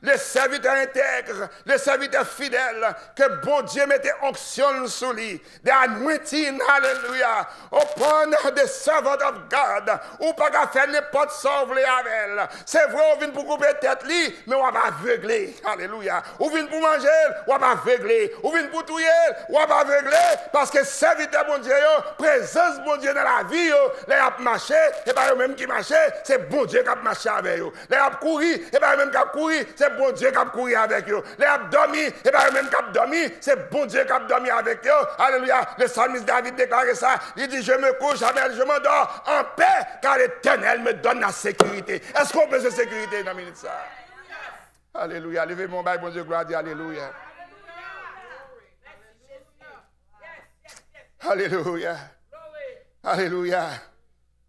le serviteur intègre, le serviteur fidèle, que bon Dieu mette onction sur lui, the anointing, hallelujah, upon the servant of God, ou pas qu'à faire n'importe sauver avec elle. C'est vrai, on vient pour couper tête lui, mais on va aveugler, hallelujah. On vient pour manger, on va aveugler. On vient pour tuer, on va aveugler, parce que serviteur bon Dieu, présence bon Dieu dans la vie, les a marché, et pas eux même qui marché, c'est bon Dieu qui a marché avec eux. Les a couru, et pas eux même qui a couru, c'est bon Dieu qui a couru avec eux. Les a dormi, et pas eux-mêmes qui a dormi, c'est bon Dieu qui a dormi avec eux. Alléluia. Le psalmiste David déclare ça. Il dit, je me couche, je m'endors en paix, car l'Éternel me donne la sécurité. Est-ce qu'on peut se sécurité dans la minute ça? Alléluia. Levez mon bail, bon Dieu, gloire, dit Alléluia. Alléluia. Alléluia.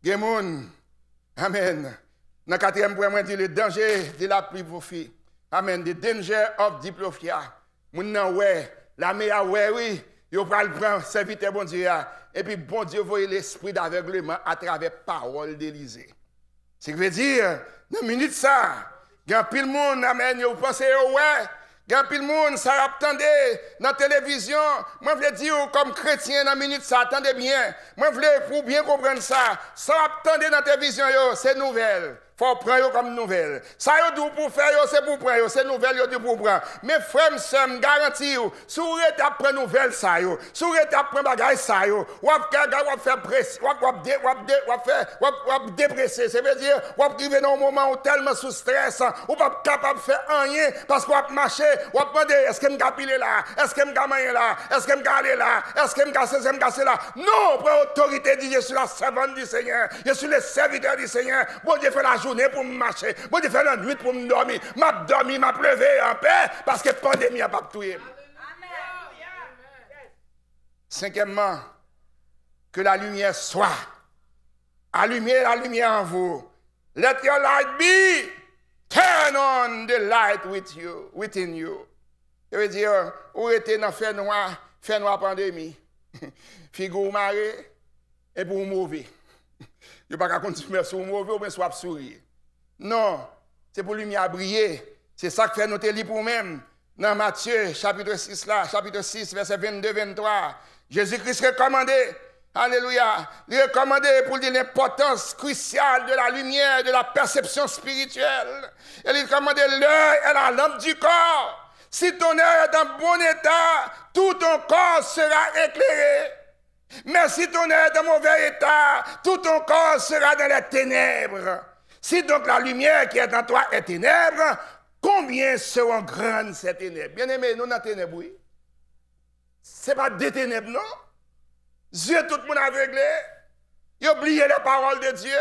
Gemoun. Amen. Dans le 4e point, on dit le danger de la diplopie. Amen. The danger of diplopia. Moun nan ouais, la meilleure ouais, oui. Yo pral prendre serviteur bon Dieu. Et puis bon Dieu voyait l'esprit d'aveuglement à travers parole d'Élysée. Ce qui veut dire, dans une minute ça, il y a pile monde, amen, vous pensez, ouais. Il y a pile monde, ça attendez dans la télévision. Moi, je veux dire, comme chrétien, dans la minute, ça attendez bien. Moi, je veux pour bien comprendre ça. Ça attendez dans la télévision, c'est nouvelle. Faut prendre comme nouvelle. Ça yo dit pour faire c'est pour prendre, c'est nouvelle yo dit pour prendre. Mais frère me garantit yo, si vous êtes après nouvelle ça yo, si vous êtes après bagage ça yo, ou faire presse, ou dépresser, ça veut dire ou arriver dans un moment où tellement sous stress, ou pas capable de faire rien parce qu'on marcher, ou demander est-ce que me capiller là, est-ce que me gagner là, est-ce que me aller là, est-ce que me casser là. Non, pour autorité dit je suis la servante du Seigneur, je suis le serviteur du Seigneur. Bon Dieu fait la journée pour me marcher. Bon Dieu fait la nuit pour me dormir. M'a dormi, m'a pleuvé en paix parce que la pandémie n'a pas tué. Cinquièmement, que la lumière soit. Allumez la lumière en vous. Let your light be. Turn on the light within you. Je veux dire, où était dans fait noir pandémie. Figure marée et pour mauvais. Je ne peux pas continuer sur mauvais ou bien soit sourire. Non, c'est pour lumière briller. C'est ça que fait notre livre pour même. Dans Matthieu, chapitre 6, verset 22-23. Jésus-Christ recommandait, alléluia, il recommandait pour dire l'importance cruciale de la lumière, de la perception spirituelle. Et il recommandait l'œil est la lampe du corps. Si ton œil est en bon état, tout ton corps sera éclairé. Mais si ton œil est en mauvais état, tout ton corps sera dans les ténèbres. Si donc la lumière qui est en toi est ténèbres, combien seront grandes ces ténèbres? Bien aimé, nous dans les ténèbres, oui. Ce n'est pas des ténèbres, non? Dieu, tout le monde aveuglé. Il a oublié les paroles de Dieu.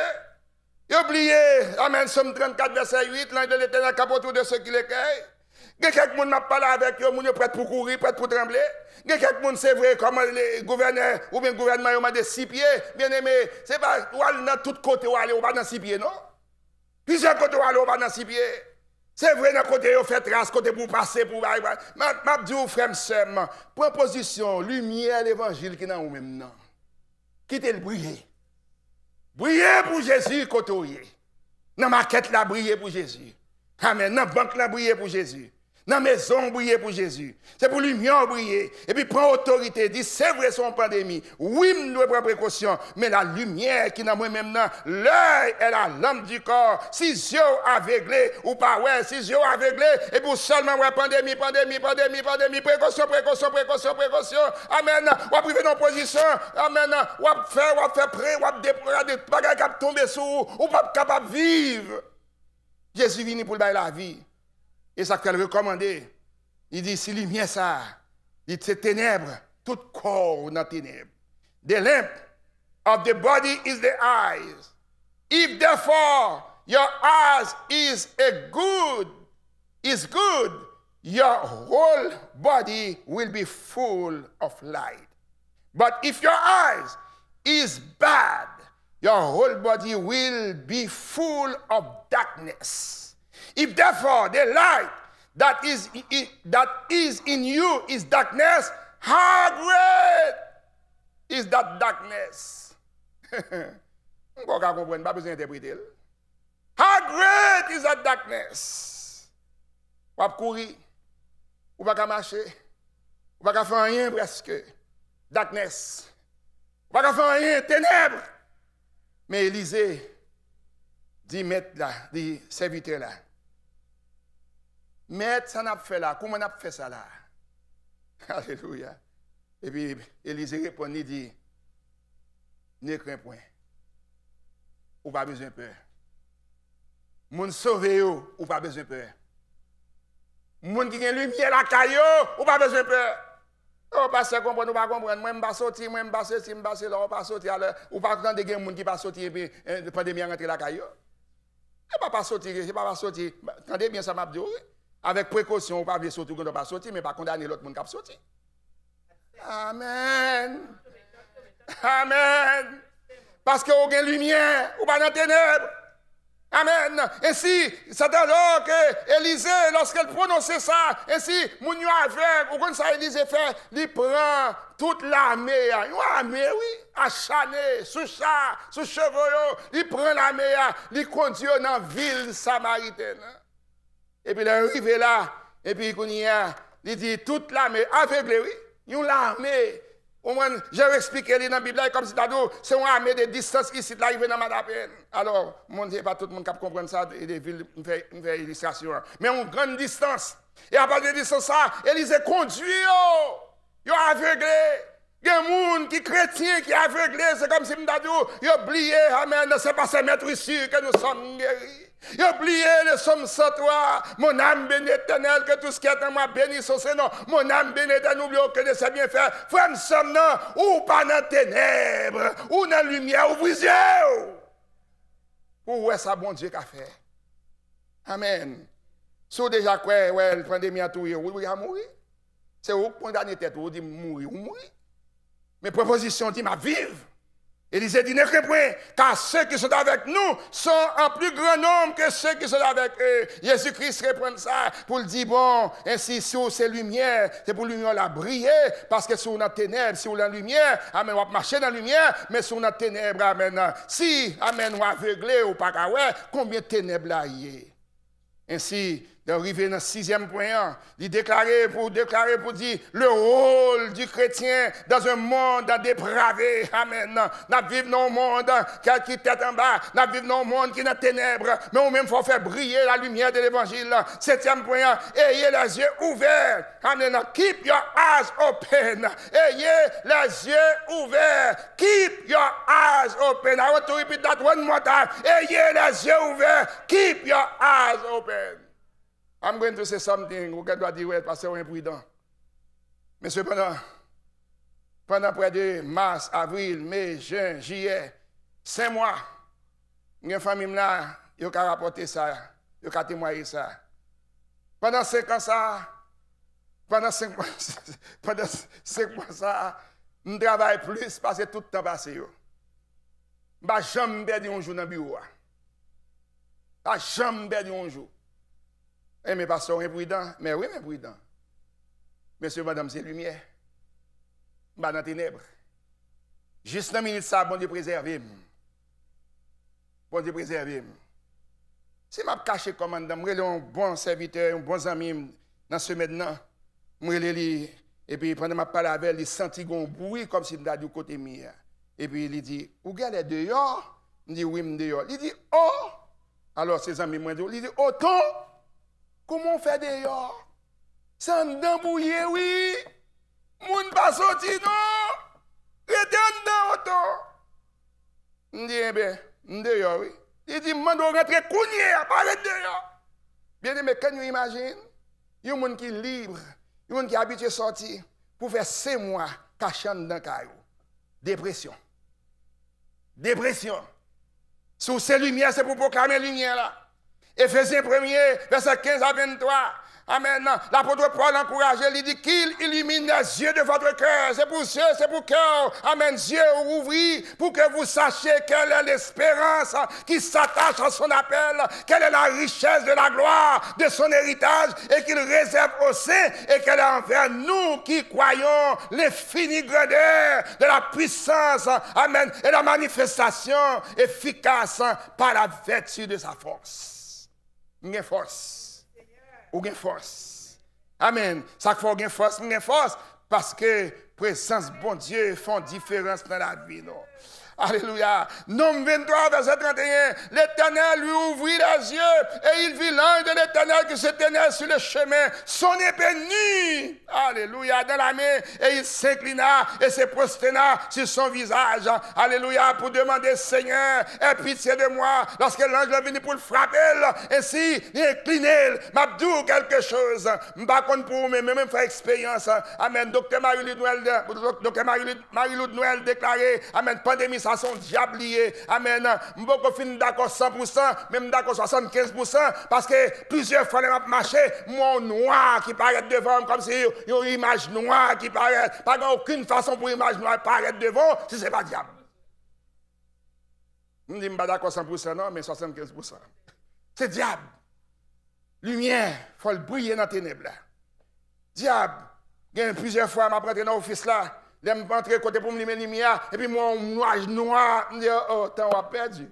Il a oublié, Amen, Somme 34, verset 8, l'ange de l'Éternel cap autour de ceux qui l'écueillent. Il y a quelqu'un qui m'a parlé avec eux, ils sont prêts pour courir, prêts pour trembler. Il y a quelqu'un qui c'est vrai, comme les gouverneurs ou bien le gouvernement de 6 pieds. Bien aimé, c'est pas, ou aller dans tous côtés, ou aller, ou pas dans 6 pieds, non? Plusieurs côtés, ou aller, ou pas dans 6 pieds. C'est vrai, dans côté, on fait trace, côté pour passer, pour aller. Ma dis au frère, seulement, proposition, lumière, l'évangile qui est dans vous-même, non. Quittez le briller. Briller pour Jésus, côté. Dans ma maquette, la briller pour Jésus. Amen. Dans la banque, la briller pour Jésus. Dans la maison, briller pour Jésus. C'est pour lumière briller. Et puis, prends autorité. Dit, c'est vrai, son pandémie. Oui, nous devons prendre précaution. Mais la lumière qui est dans moi-même, l'œil est la lampe du corps. Si yeux aveuglés ou pas, ouais, si yeux aveuglés, et pour seulement, ouais, pandémie, précaution. Amen. On va priver nos positions. Amen. On va faire prêt, on va déployer des bagages qui tomber sur vous. On va pas capable de vivre. Jésus est venu pour la vie. Et ça qu'elle recommandait. Il dit, si lumière ça, il dit, c'est ténèbres, tout corps dans ténèbres. The lamp of the body is the eyes. If therefore your eyes is good, your whole body will be full of light. But if your eyes is bad, your whole body will be full of darkness. If therefore the light that is in you is darkness, how great is that darkness? On va comprendre, pas besoin d'interpréter. How great is that darkness? On va courir, on va marcher, on va faire rien presque. Darkness. On va faire rien, ténèbres. Mais Élisée dit maître là, dit serviteur là. Maître, ça n'a pas fait là. Comment on a fait ça là? Alléluia. Et puis, Élisée répond, il dit, ne crains point. Ou pas besoin de peur. Moun sauvé ou pas besoin de peur. Moun qui a lumière la caillou, ou pas besoin de peur. Oh, parce que comprendre ou pas comprendre, moi je pas sortir, moi je pas sortir, je pas sortir alors ou pas attendre des moun qui pas sortir et puis la pandémie rentrer la caillou. Et pas sortir, c'est pas sortir. Attendez bien ça m'a dit. Avec précaution, on ne peut pas sortir, on ne peut pas sortir, mais pas condamner l'autre monde qui a sorti. Amen. Amen. Parce qu'on a lumière, ou pas dans les ténèbres. Amen. Ainsi, c'est alors que Élisée, lorsqu'elle prononçait ça, ainsi, mon yo avec, ou comme ça Élisée fait, il prend toute l'armée, une armée, oui, achanée, sous ça, sous chevaux, il prend l'armée, il conduit dans la ville samaritaine. Et puis il est arrivé là, et puis il dit toute l'armée aveuglée, oui, une armée. J'ai expliqué dans la Bible, comme c'est une armée de distance ici, là, il vient dans ma peine. Alors, mon Dieu, pas tout le monde qui comprend ça, et les villes, on fait illustration. Mais une grande distance. Et à partir de distance, ça, Élisée conduit, il est aveuglé. Il y a des gens qui sont chrétiens, qui sont aveuglés, c'est comme si je disais, il a oublié, amen, c'est pas ce maître ici que nous sommes guéris. Il a oublié le somme sans toi, mon âme bénie éternelle, que tout ce qui est en moi bénisse au Seigneur. Mon âme bénie éternelle, n'oublie aucun de ses bienfaits. Frère, nous sommes là, ou pas dans les ténèbres, ou dans la lumière, ou brisé. Ou est-ce que bon Dieu qu'a fait? Amen. Si vous déjà quoi, ouais, la pandémie a tout, vous allez mourir. C'est vous qui condamnez tête, vous dites mourir, ou mourir. Mais proposition dit, ma vive. Élisée dit, ne crains point, car ceux qui sont avec nous sont en plus grand nombre que ceux qui sont avec eux. Jésus-Christ répond ça pour le dire, bon, ainsi, si vous c'est lumière, c'est pour lumière la briller, parce que si vous dans ténèbres, si vous dans la lumière, amen, on va marcher dans la lumière, mais si vous dans ténèbres, amen, si, amen, on aveuglé ou pas, combien de ténèbres là y est? Ainsi, d'arriver dans le 6e point, il déclarer pour dire le rôle du chrétien dans un monde dépravé. Amen. Nous vivons dans un monde qui est tête en bas. Nous vivons dans un monde qui est dans les ténèbres. Mais nous même faut faire briller la lumière de l'évangile. 7e point, ayez les yeux ouverts. Amen. Keep your eyes open. Ayez les yeux ouverts. Keep your eyes open. I want to repeat that one more time. Ayez les yeux ouverts. Keep your eyes open. I'm going to say something. Vous doit dire, ouais, parce que c'est imprudent. Mais cependant, pendant près de mars, avril, mai, juin, juillet, 5 mois, il y a une famille là, qui a rapporté ça, qui a témoigné ça. Pendant 5 ans, ça, pendant 5 mois, ça, je travaille plus parce que tout le temps passé. Je ne vais jamais perdre un jour dans le bureau. Je ne vais jamais perdre un jour. Eh, mais pasteur imprudent, mais oui, mais prudent. Monsieur, madame, c'est lumière. Dans les ténèbres. Juste 1 minute, ça, bon Dieu préserve. Bon Dieu préserve. Si m'a caché commandant, moi un bon serviteur, un bon ami dans ce maintenant, moi lui et puis pendant m'a parlé avec, il senti un bruit comme si il du côté mien. Et puis il dit, "Vous regardez dehors?" Je dis "Oui, je dehors." Il dit "Oh." Alors ses amis m'ont dit, il dit "Autant comment on fait dehors?" C'est un dembouillé, oui. Moun pas sorti non. Rete dedans autant. Je dis "Eh bien, dehors oui." Il dit "Mando rentrer kounye, apparaître dehors." Bien aimé, quand vous imaginez, il y a un monde qui est libre, il y a un monde qui est habitué à sortir pour faire 5 mois cachant dans le caillou. Dépression. Dépression. Sous ces lumières, c'est pour proclamer la lumière là. Éphésiens 1er, verset 15 à 23. Amen. L'apôtre Paul encourageait, il dit qu'il illumine les yeux de votre cœur. C'est pour cœur. Amen. Dieu ouvrit pour que vous sachiez quelle est l'espérance qui s'attache à son appel, quelle est la richesse de la gloire de son héritage et qu'il réserve aux saints et qu'elle est envers nous qui croyons l'infinie grandeur de la puissance. Amen. Et la manifestation efficace par la vertu de sa force. Une force. Ou gain force. Amen. Ça fait gain force parce que présence bon Dieu font différence dans la vie non. Alléluia. Nom 23 verset 31. L'Éternel lui ouvrit les yeux et il vit l'ange de l'Éternel qui se tenait sur le chemin, son épée nue. Alléluia. Dans la main et il s'inclina et se prosterna sur son visage. Alléluia. Pour demander Seigneur, aie pitié de moi. Lorsque l'ange est venu pour le frapper, ainsi il incliné. M'abdou quelque chose. M'pas contre pour moi, même faire expérience. Amen. Docteur Marie-Lou Noël déclaré. Amen. Pandémie. Ça sont diable lié. Amen. M'boko fin d'accord 100%, même d'accord 75%, parce que plusieurs fois on marché, mon noir qui paraît devant comme si une image noire qui paraît. Pas aucune façon pour image noire paraître devant si c'est pas diable. Je dis pas d'accord 100% non, mais 75%. C'est diable. Lumière, faut le briller dans les ténèbres. Diable. Il y a plusieurs fois m'a prêté dans l'office là. Je suis rentré côté pour me mettre lumière, et puis mon nuage noir, je me dis, oh, temps on a perdu.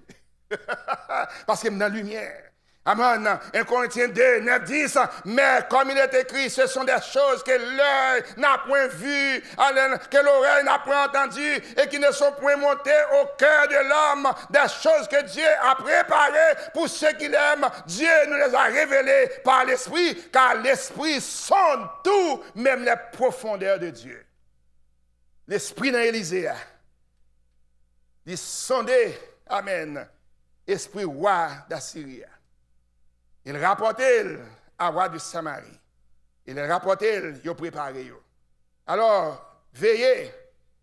Parce que je suis dans la lumière. Amen. 1 Corinthiens 2, 9, 10. Mais comme il est écrit, ce sont des choses que l'œil n'a point vues, que l'oreille n'a point entendues, et qui ne sont point montées au cœur de l'homme. Des choses que Dieu a préparées pour ceux qui l'aiment. Dieu nous les a révélées par l'Esprit, car l'Esprit sonde tout, même les profondeurs de Dieu. L'esprit dans Élysée, il sondait, amen, esprit roi d'Assyrie. Il rapportait à roi de Samarie. Il rapportait, il préparait. Alors, veillez,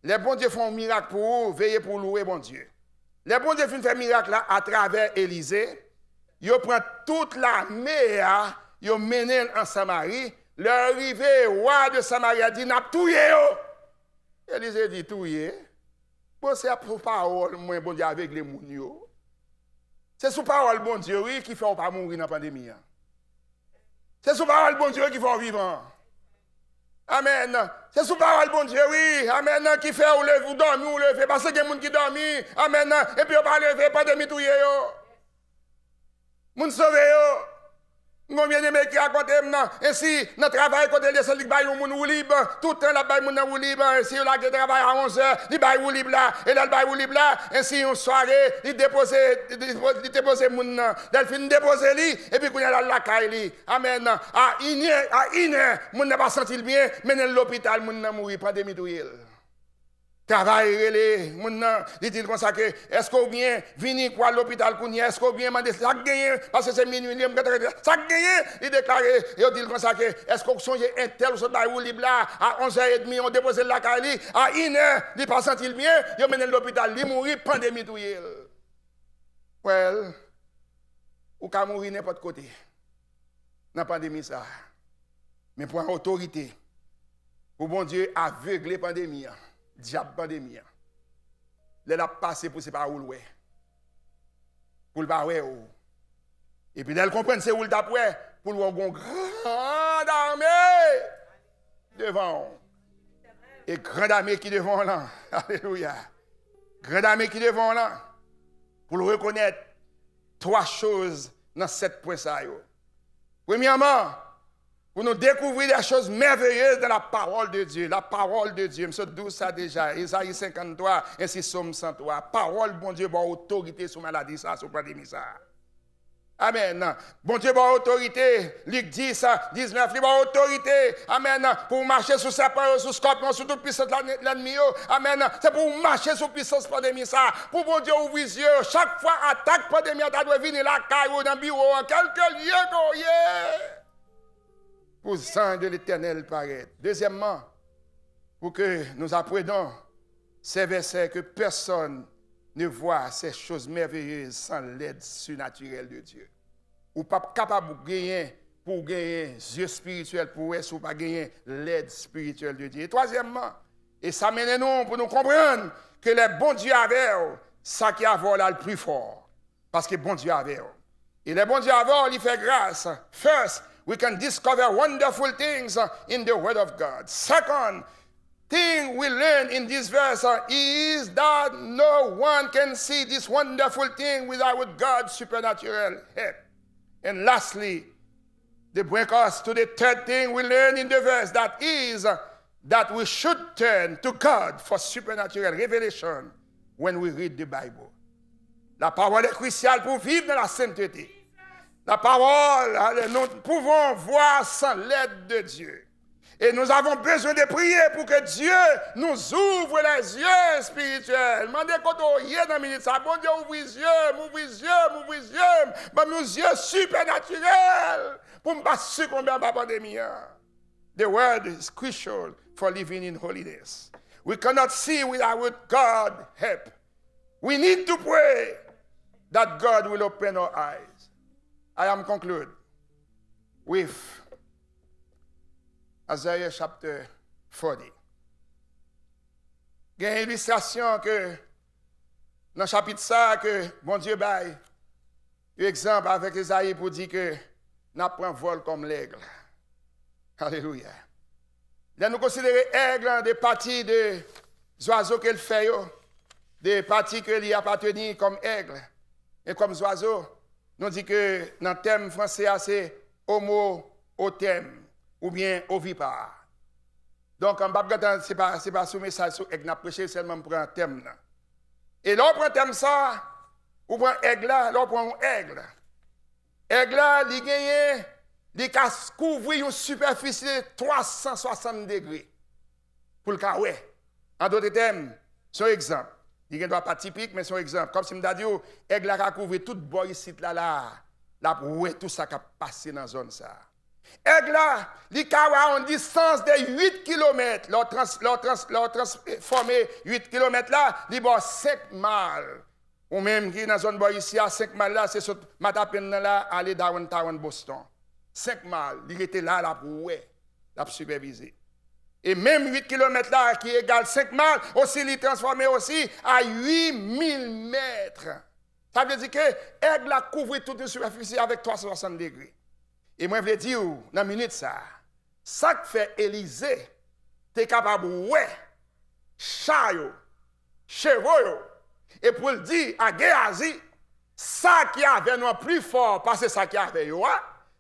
les bons dieux font un miracle pour vous, veillez pour louer bon Dieu. Les bons dieux font un miracle là à travers Élysée. Ils prennent toute l'armée, ils mènent en Samarie. Leur arrivée, roi de Samarie a dit, n'a tout yo. Élysée dit tout yé. Bon, c'est pour parole, moi, bon Dieu, avec les mounios. C'est sous parole, bon Dieu, oui, qui fait pas mourir dans la pandémie. C'est sous parole, bon Dieu, qui fait vivant. Amen. C'est sous parole, bon Dieu, oui. Amen. Qui fait ou lever, ou dormir, ou lever. Parce qu'il y a des gens qui dorment. Amen. Et puis, on va lever, pandémie tout yé. Moun sauvé yo. Combien de mecs qui racontent ainsi, dans le travail, quand les gens qui baillent ou libre, tout le temps, la baille ou libre, ainsi, on a travail à 11h, ils baillent ou libre là, et là, le baille ou libre là, ainsi, une soirée, ils déposent moun, Delphine dépose lui, et puis, quand il y a la caille, amen, à une heure, moun n'a pas senti le bien, mais dans l'hôpital, moun n'a mouru, pandémie douille. Travail relé, moun dit comme ça que est-ce qu'on bien venir pour l'hôpital qu'on est-ce qu'on bien demander ça gagner parce que c'est minuit ça gagner il déclaré il dit comme ça que est-ce qu'on songe un tel sur la libre là à 11h30 on dépose la caille à 1h il pas senti le bien il mène l'hôpital il mourir pandémie tout yel. Well ou ka mourir n'importe côté dans pandémie ça mais pour une autorité pour bon Dieu aveugler pandémie diable pandémie. Elle a passé pour c'est pas où louer. Pour le pas ouais. Et puis elle comprend c'est où le d'après pour le grand armée devant. Et grande armée qui devant là. Alléluia. Grande armée qui devant là. Pour le reconnaître 3 choses dans 7 points ça yo. Premièrement, pour nous découvrir des choses merveilleuses dans la parole de Dieu. La parole de Dieu, je dis ça déjà, Isaïe 53, ainsi Psaume 103. Parole, bon Dieu, bon autorité sur maladie, ça, sur pandémie, ça. Amen. Bon Dieu, bon autorité. Luc 10, 19, bon autorité. Amen. Pour marcher sous serpent, sous scorpion, sous toute puissance de l'ennemi. Amen. C'est pour marcher sous puissance pandémie, ça. Pour bon Dieu ouvrir les yeux. Chaque fois, attaque pandémie, tu dois venir la caille dans le bureau, en quelque lieu, pour le sang de l'Éternel paraître. Deuxièmement, pour que nous apprenions ces versets que personne ne voit ces choses merveilleuses sans l'aide surnaturelle de Dieu. Ou pas capable de gagner pour gagner yeux spirituels pour ou pas gagner l'aide spirituelle de Dieu. Et troisièmement, et ça mène nous pour nous comprendre que les bons dieux avaient ça qui a là le plus fort. Parce que bon Dieu avait. Et les bons dieux avaient, il fait grâce. First, we can discover wonderful things in the Word of God. Second thing we learn in this verse is that no one can see this wonderful thing without God's supernatural help. And lastly, they bring us to the third thing we learn in the verse, that is that we should turn to God for supernatural revelation when we read the Bible. La parole est cruciale pour vivre dans la sainteté. La parole, nous pouvons voir sans l'aide de Dieu. Et nous avons besoin de prier pour que Dieu nous ouvre les yeux spirituels. Demandez quand on y est dans la minute, ça, bon Dieu, ouvre les yeux, m'ouvre les yeux, nos yeux supernaturels pour ne pas succomber à la pandémie. The word is crucial for living in holiness. We cannot see without God's help. We need to pray that God will open our eyes. I am conclude with Isaiah chapter 40. Il y a une illustration que dans le chapitre ça que bon Dieu baille un exemple avec Isaïe pour dire que nous prenons vol comme l'aigle. Alléluia. Là nous considérons l'aigle des parties des oiseaux qu'elle fait, des parties que lui appartiennent comme aigle et comme oiseaux. Nous dit que dans le thème français, c'est homo au thème ou bien ovipare. Donc, en bas, ce n'est pas sous message sur aigle, prêché seulement pour un thème. Et là, on prend thème ça, on prend aigle là, on prend aigle. Aigle là, il gagne, il couvre une superficie de 360 degrés. Pour le cas, ouais. En d'autres termes, c'est un exemple. Il ne doit pas typique, mais c'est un exemple. Comme si je me dis, aigle a couvert tout bois ici, là, tout ça qui a passé dans la zone. Aigle, il a une distance de 8 km. Leur transformé 8 km là, il a 5 miles. Ou même qui dans la zone bois ici, à 5 miles là, c'est sur Matapen là, aller Downtown, Boston. 5 miles, il était là, pour superviser. Et même 8 km là, qui égale 5 miles, aussi, il est transformé aussi à 8000 mètres. Ça veut dire que l'aigle a couvert toute une superficie avec 360 degrés. Et moi, je veux dire, dans la minute, ça que fait Élysée, tu es capable de voir, chat, chevaux, et pour le dire à Géasi, ça qui avait nous plus fort, parce que ça qui avait yo,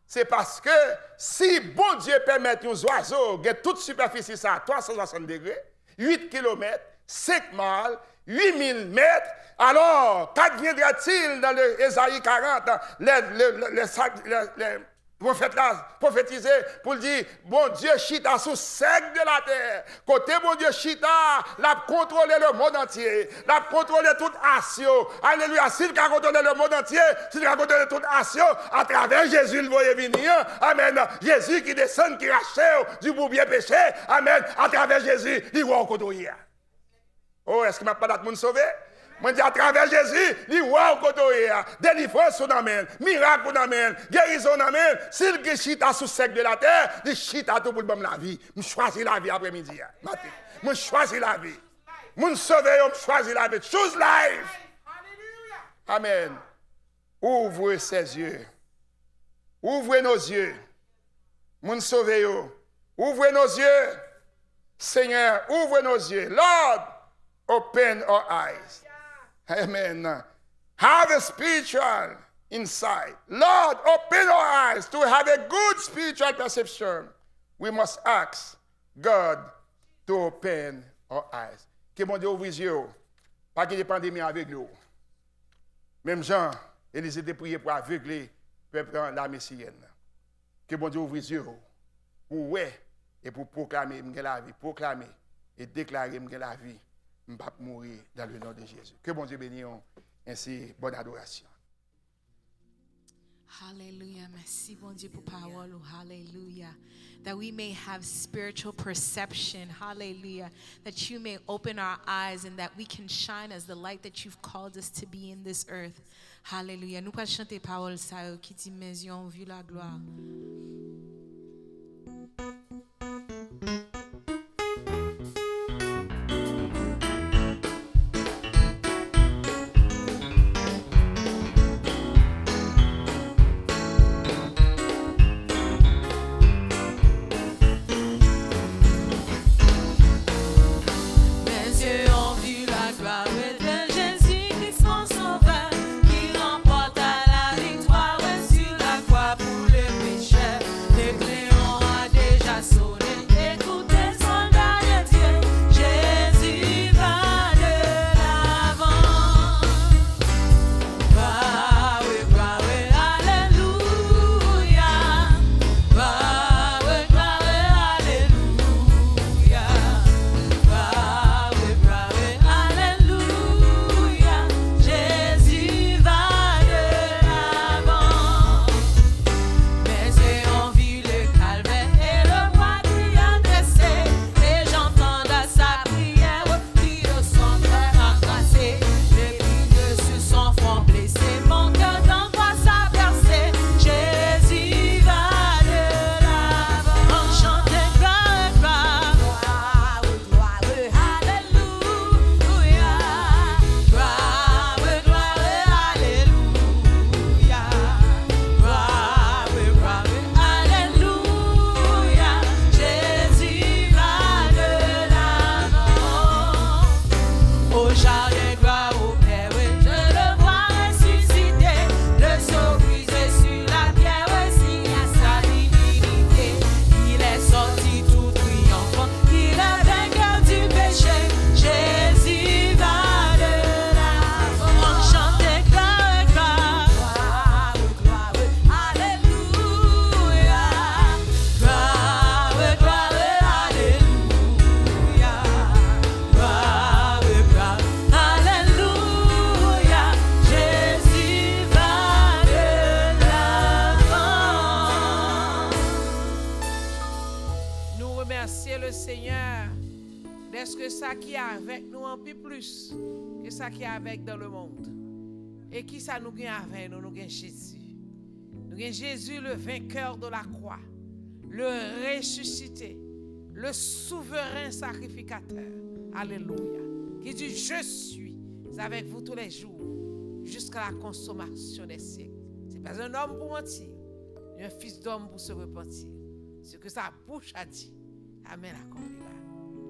c'est parce que si bon Dieu permet aux oiseaux de toute superficie ça à 360 degrés, 8 km, 5 miles, 8000 mètres, alors qu'adviendra-t-il dans le Ésaïe 40, les prophètes là prophétisé pour dire bon Dieu chita sous sec de la terre. Côté bon Dieu chita, l'a contrôler le monde entier, l'a contrôler toute Asie. Alléluia, s'il a contrôlé le monde entier, s'il a contrôlé toute Asie à travers Jésus le voyait venir. Amen. Jésus qui descend, qui rachète du bourbier péché. Amen. À travers Jésus, il va contrôler. Oh, est-ce qu'il m'a pas d'être monde sauvé? Moi, dis à travers Jésus, il voit au côté, délivrance on amène, miracle on amène, guérison on amène. S'il qui chita sous sec de la terre, il chita tout pour la vie. Je choisis la vie après-midi. Je choisis la vie. Je sauver, je choisis la vie. Choose life. Amen. Ouvre ses yeux. Ouvrez nos yeux. Je sauver. Ouvrez nos yeux. Seigneur, ouvre nos yeux. Lord, open our eyes. Amen. Have a spiritual inside. Lord, open our eyes to have a good spiritual perception. We must ask God to open our eyes. Que mon Dieu ouvre les yeux. Pas qu'il y ait pandémie avec nous. Même Jean, Élisée était prié pour aveugler le peuple la messienne. Que mon Dieu ouvre les yeux. Pour ouais et pour proclamer la vie. Proclamer et déclarer la vie. Je ne vais pas mourir dans le nom de Jésus. Que mon Dieu bénisse. Ainsi, bonne adoration. Hallelujah. Merci, bon Dieu, pour parole. Hallelujah. That we may have spiritual perception. Hallelujah. That you may open our eyes and that we can shine as the light that you've called us to be in this earth. Hallelujah. Nous pas chanter parole ça qui dit mes yeux ont vu la gloire. qui est avec nous un peu plus que ça qui est avec dans le monde. Et qui ça nous gagne avec nous? Nous gagne Jésus. Nous gagne Jésus, le vainqueur de la croix, le ressuscité, le souverain sacrificateur. Alléluia. Qui dit, je suis avec vous tous les jours jusqu'à la consommation des siècles. Ce n'est pas un homme pour mentir, ni un fils d'homme pour se repentir. Ce que sa bouche a dit, Amen, accomplira.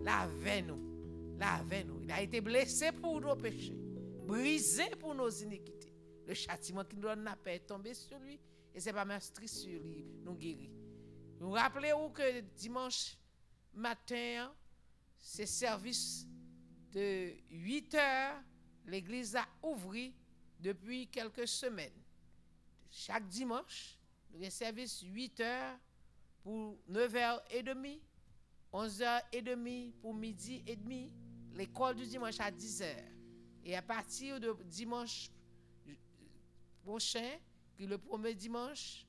Lavez-nous, lavez-nous. Il a été blessé pour nos péchés, brisé pour nos iniquités. Le châtiment qui nous donne la paix est tombé sur lui et c'est pas meurtri sur lui, nous guérit. Nous rappelez-vous que dimanche matin, c'est service de 8 heures, l'église a ouvert depuis quelques semaines. Chaque dimanche, nous avons service 8 heures pour 9h30, 11h30 pour midi et demi, l'école du dimanche à 10h. Et à partir de dimanche prochain, qui est le premier dimanche,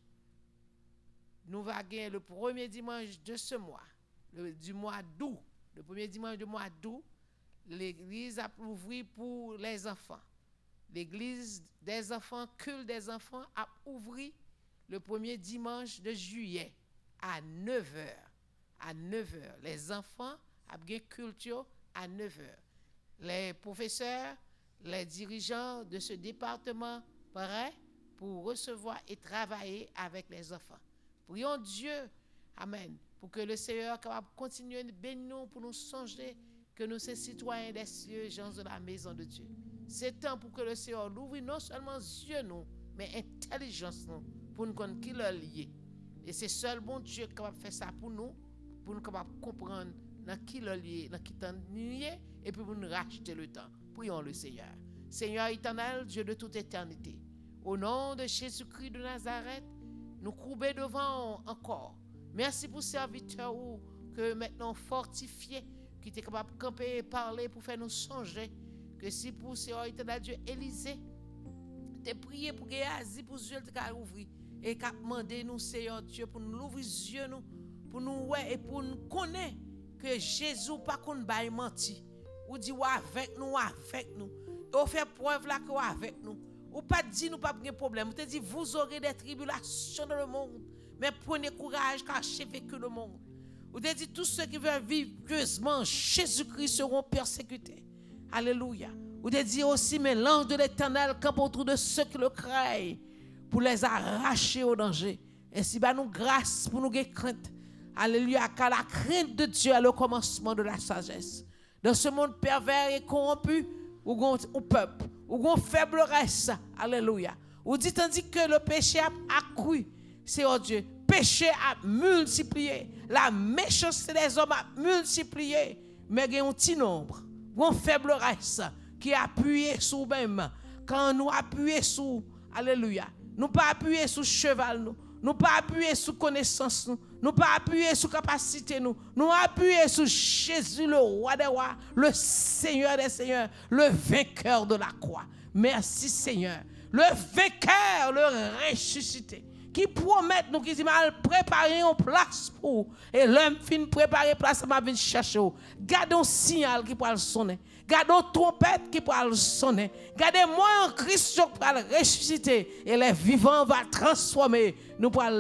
nous allons gagner le premier dimanche de ce mois, du mois d'août. Le premier dimanche du mois d'août, l'église a ouvert pour les enfants. L'église des enfants, culte des enfants, a ouvert le premier dimanche de juillet à 9h. À 9h. Les enfants ont bien culture à 9h. Les professeurs, les dirigeants de ce département prêts pour recevoir et travailler avec les enfants. Prions Dieu, Amen, pour que le Seigneur capable continuer de bénir nous, pour nous songer que nous sommes citoyens des cieux, gens de la maison de Dieu. C'est temps pour que le Seigneur l'ouvre non seulement les yeux nous, mais intelligence nous, pour nous connaître qui leur lié. Et c'est seul bon Dieu qui est capable de faire ça pour nous capables de comprendre dans qui leur lié, dans qui t'en lié, et puis pour nous racheter le temps. Prions le Seigneur. Seigneur éternel, Dieu de toute éternité, au nom de Jésus-Christ de Nazareth, nous courbons devant encore. Merci pour serviteurs que maintenant fortifiés, qui étaient capables de camper et parler pour faire nous songer que si pour Seigneur éternel Dieu Élisée, te prier pour que Asie pour Dieu te ouvrir et qu'a demandé nous Seigneur Dieu pour nous ouvrir les yeux nous pour nous ouais et pour nous connaître que Jésus pas qu'on bail menti ou dit avec nous ou fait preuve là que avec nous ou pas dit nous pas de problème ou te dit vous aurez des tribulations dans le monde mais prenez courage car j'ai vécu le monde ou te dit tous ceux qui veulent vivre pieusement Jésus-Christ seront persécutés. Alléluia. Ou te dit aussi mais l'ange de l'Éternel campe autour de ceux qui le craignent pour les arracher au danger. Ainsi bah nous grâce pour nous gagner crainte. Alléluia, car la crainte de Dieu est le commencement de la sagesse. Dans ce monde pervers et corrompu, où on peuple, où on faiblesse, alléluia. Ou dit tandis que le péché a accru, c'est oh Dieu, péché a multiplié, la méchanceté des hommes a multiplié, mais il y a un petit nombre, une faiblesse qui a appuyé sur même, quand nous appuyons sur, alléluia, nous pas appuyer sur cheval nous pas appuyer sur connaissance nous pas appuyer sur capacité nous appuyer sur Jésus le roi des rois, le Seigneur des seigneurs, le vainqueur de la croix. Merci Seigneur, le vainqueur, le ressuscité qui promet nous qui dit mal préparer une place pour et l'homme fin préparer place m'a venir chercher. Gardons signal qui pourra sonner. Gardons trompette qui pourra sonner. Gardez-moi en Christ qui pourra ressusciter et les vivants va transformer nous pour à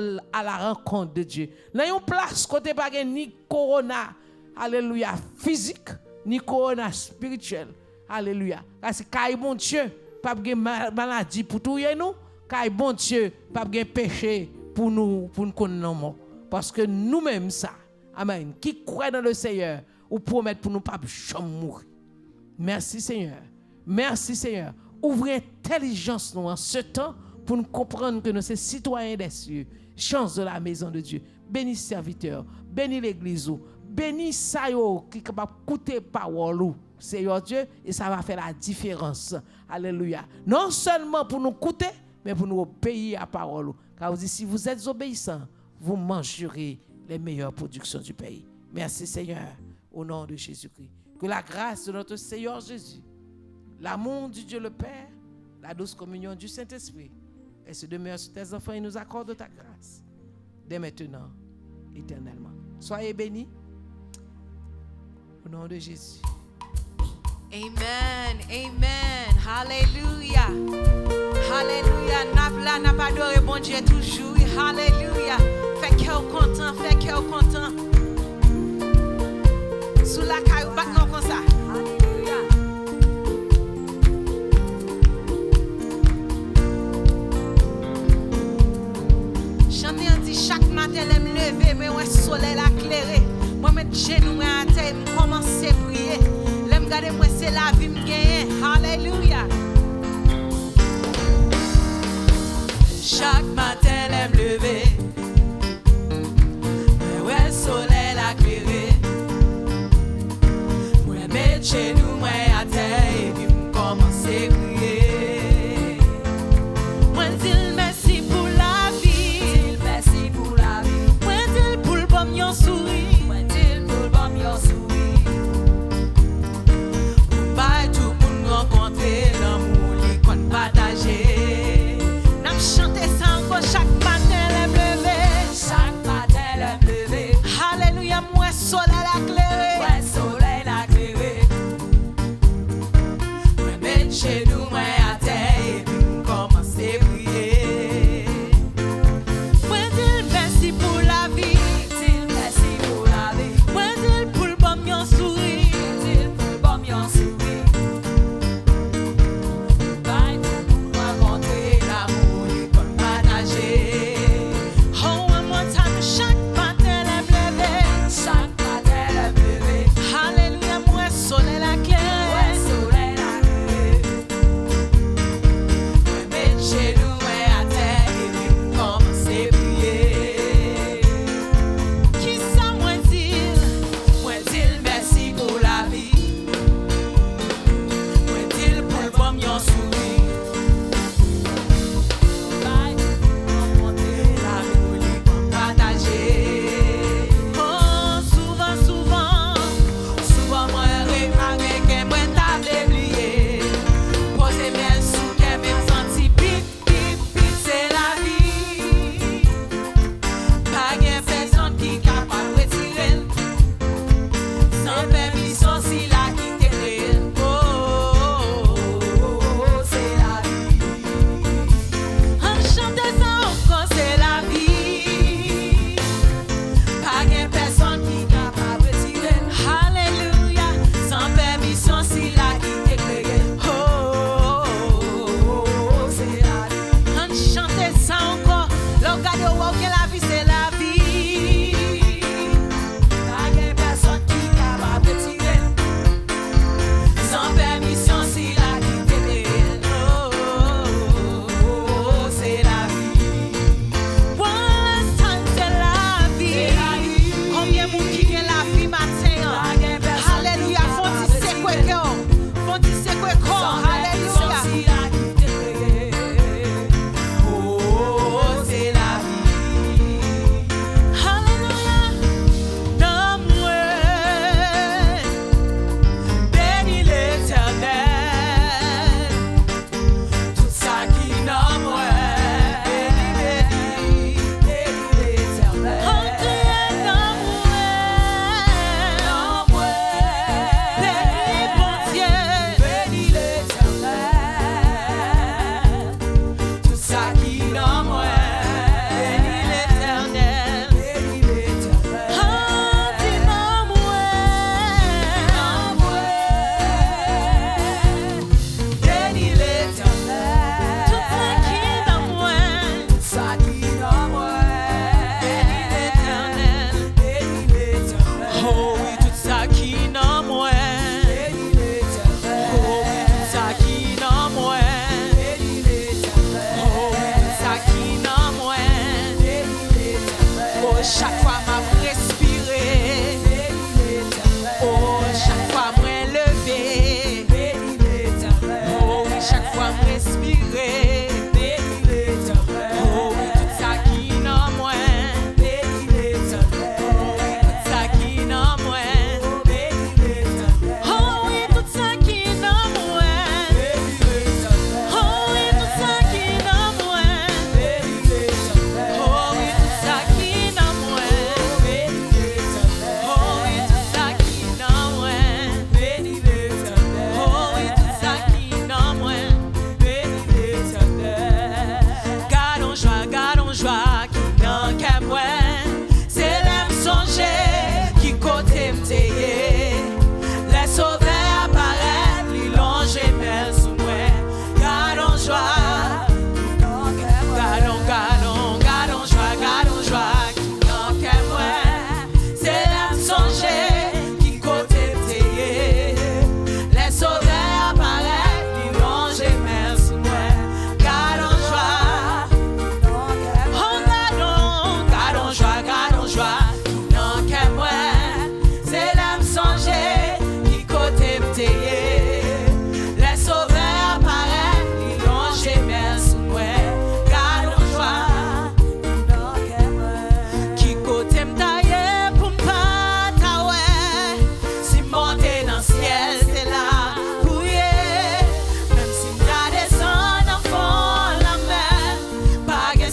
la rencontre de Dieu. Là une place côté pas ni corona alléluia physique ni corona spirituel. Alléluia. Parce que bon Dieu pas de maladie pour tout nous. Car bon Dieu, pas de péché pour nous connaître. Parce que nous-mêmes ça, amen, qui croit dans le Seigneur, ou promet pour nous pas jamais mourir. Merci Seigneur. Merci Seigneur. Ouvrez intelligence nous en ce temps pour nous comprendre que nous sommes citoyens des cieux, chance de la maison de Dieu. Bénis serviteur, bénis l'église, bénis ça qui est capable d'écouter parole. Seigneur Dieu, et ça va faire la différence. Alléluia. Non seulement pour nous écouter, mais pour nous obéir à la parole. Car vous dites, si vous êtes obéissants, vous mangerez les meilleures productions du pays. Merci Seigneur, au nom de Jésus-Christ. Que la grâce de notre Seigneur Jésus, l'amour du Dieu le Père, la douce communion du Saint-Esprit, et se demeure sur tes enfants et nous accorde ta grâce, dès maintenant, éternellement. Soyez bénis, au nom de Jésus. Amen, amen, hallelujah, hallelujah, n'a pas adoré bon Dieu toujours, hallelujah, fait cœur content, sous la caille, back non comme ça, hallelujah. Chantez en dit chaque matin, je me lever, mais ouais, soleil a éclairé, moi mettre genou à terre, commencer à prier. Regardez-moi, c'est la vie me gagne. Alléluia. Chaque matin, elle me lever. Ouais, le soleil a éclairé. Moi, mettre chez nous, moi, à terre, et puis commencer à prier. Moi, dis merci pour la vie. Merci pour la vie. Moi, dis pour le bon yon souris. Moi, dis pour le bon yon souris. Rencontrer l'amour, les qu'on partager. N'a chanté sans qu'on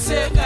Seigneur.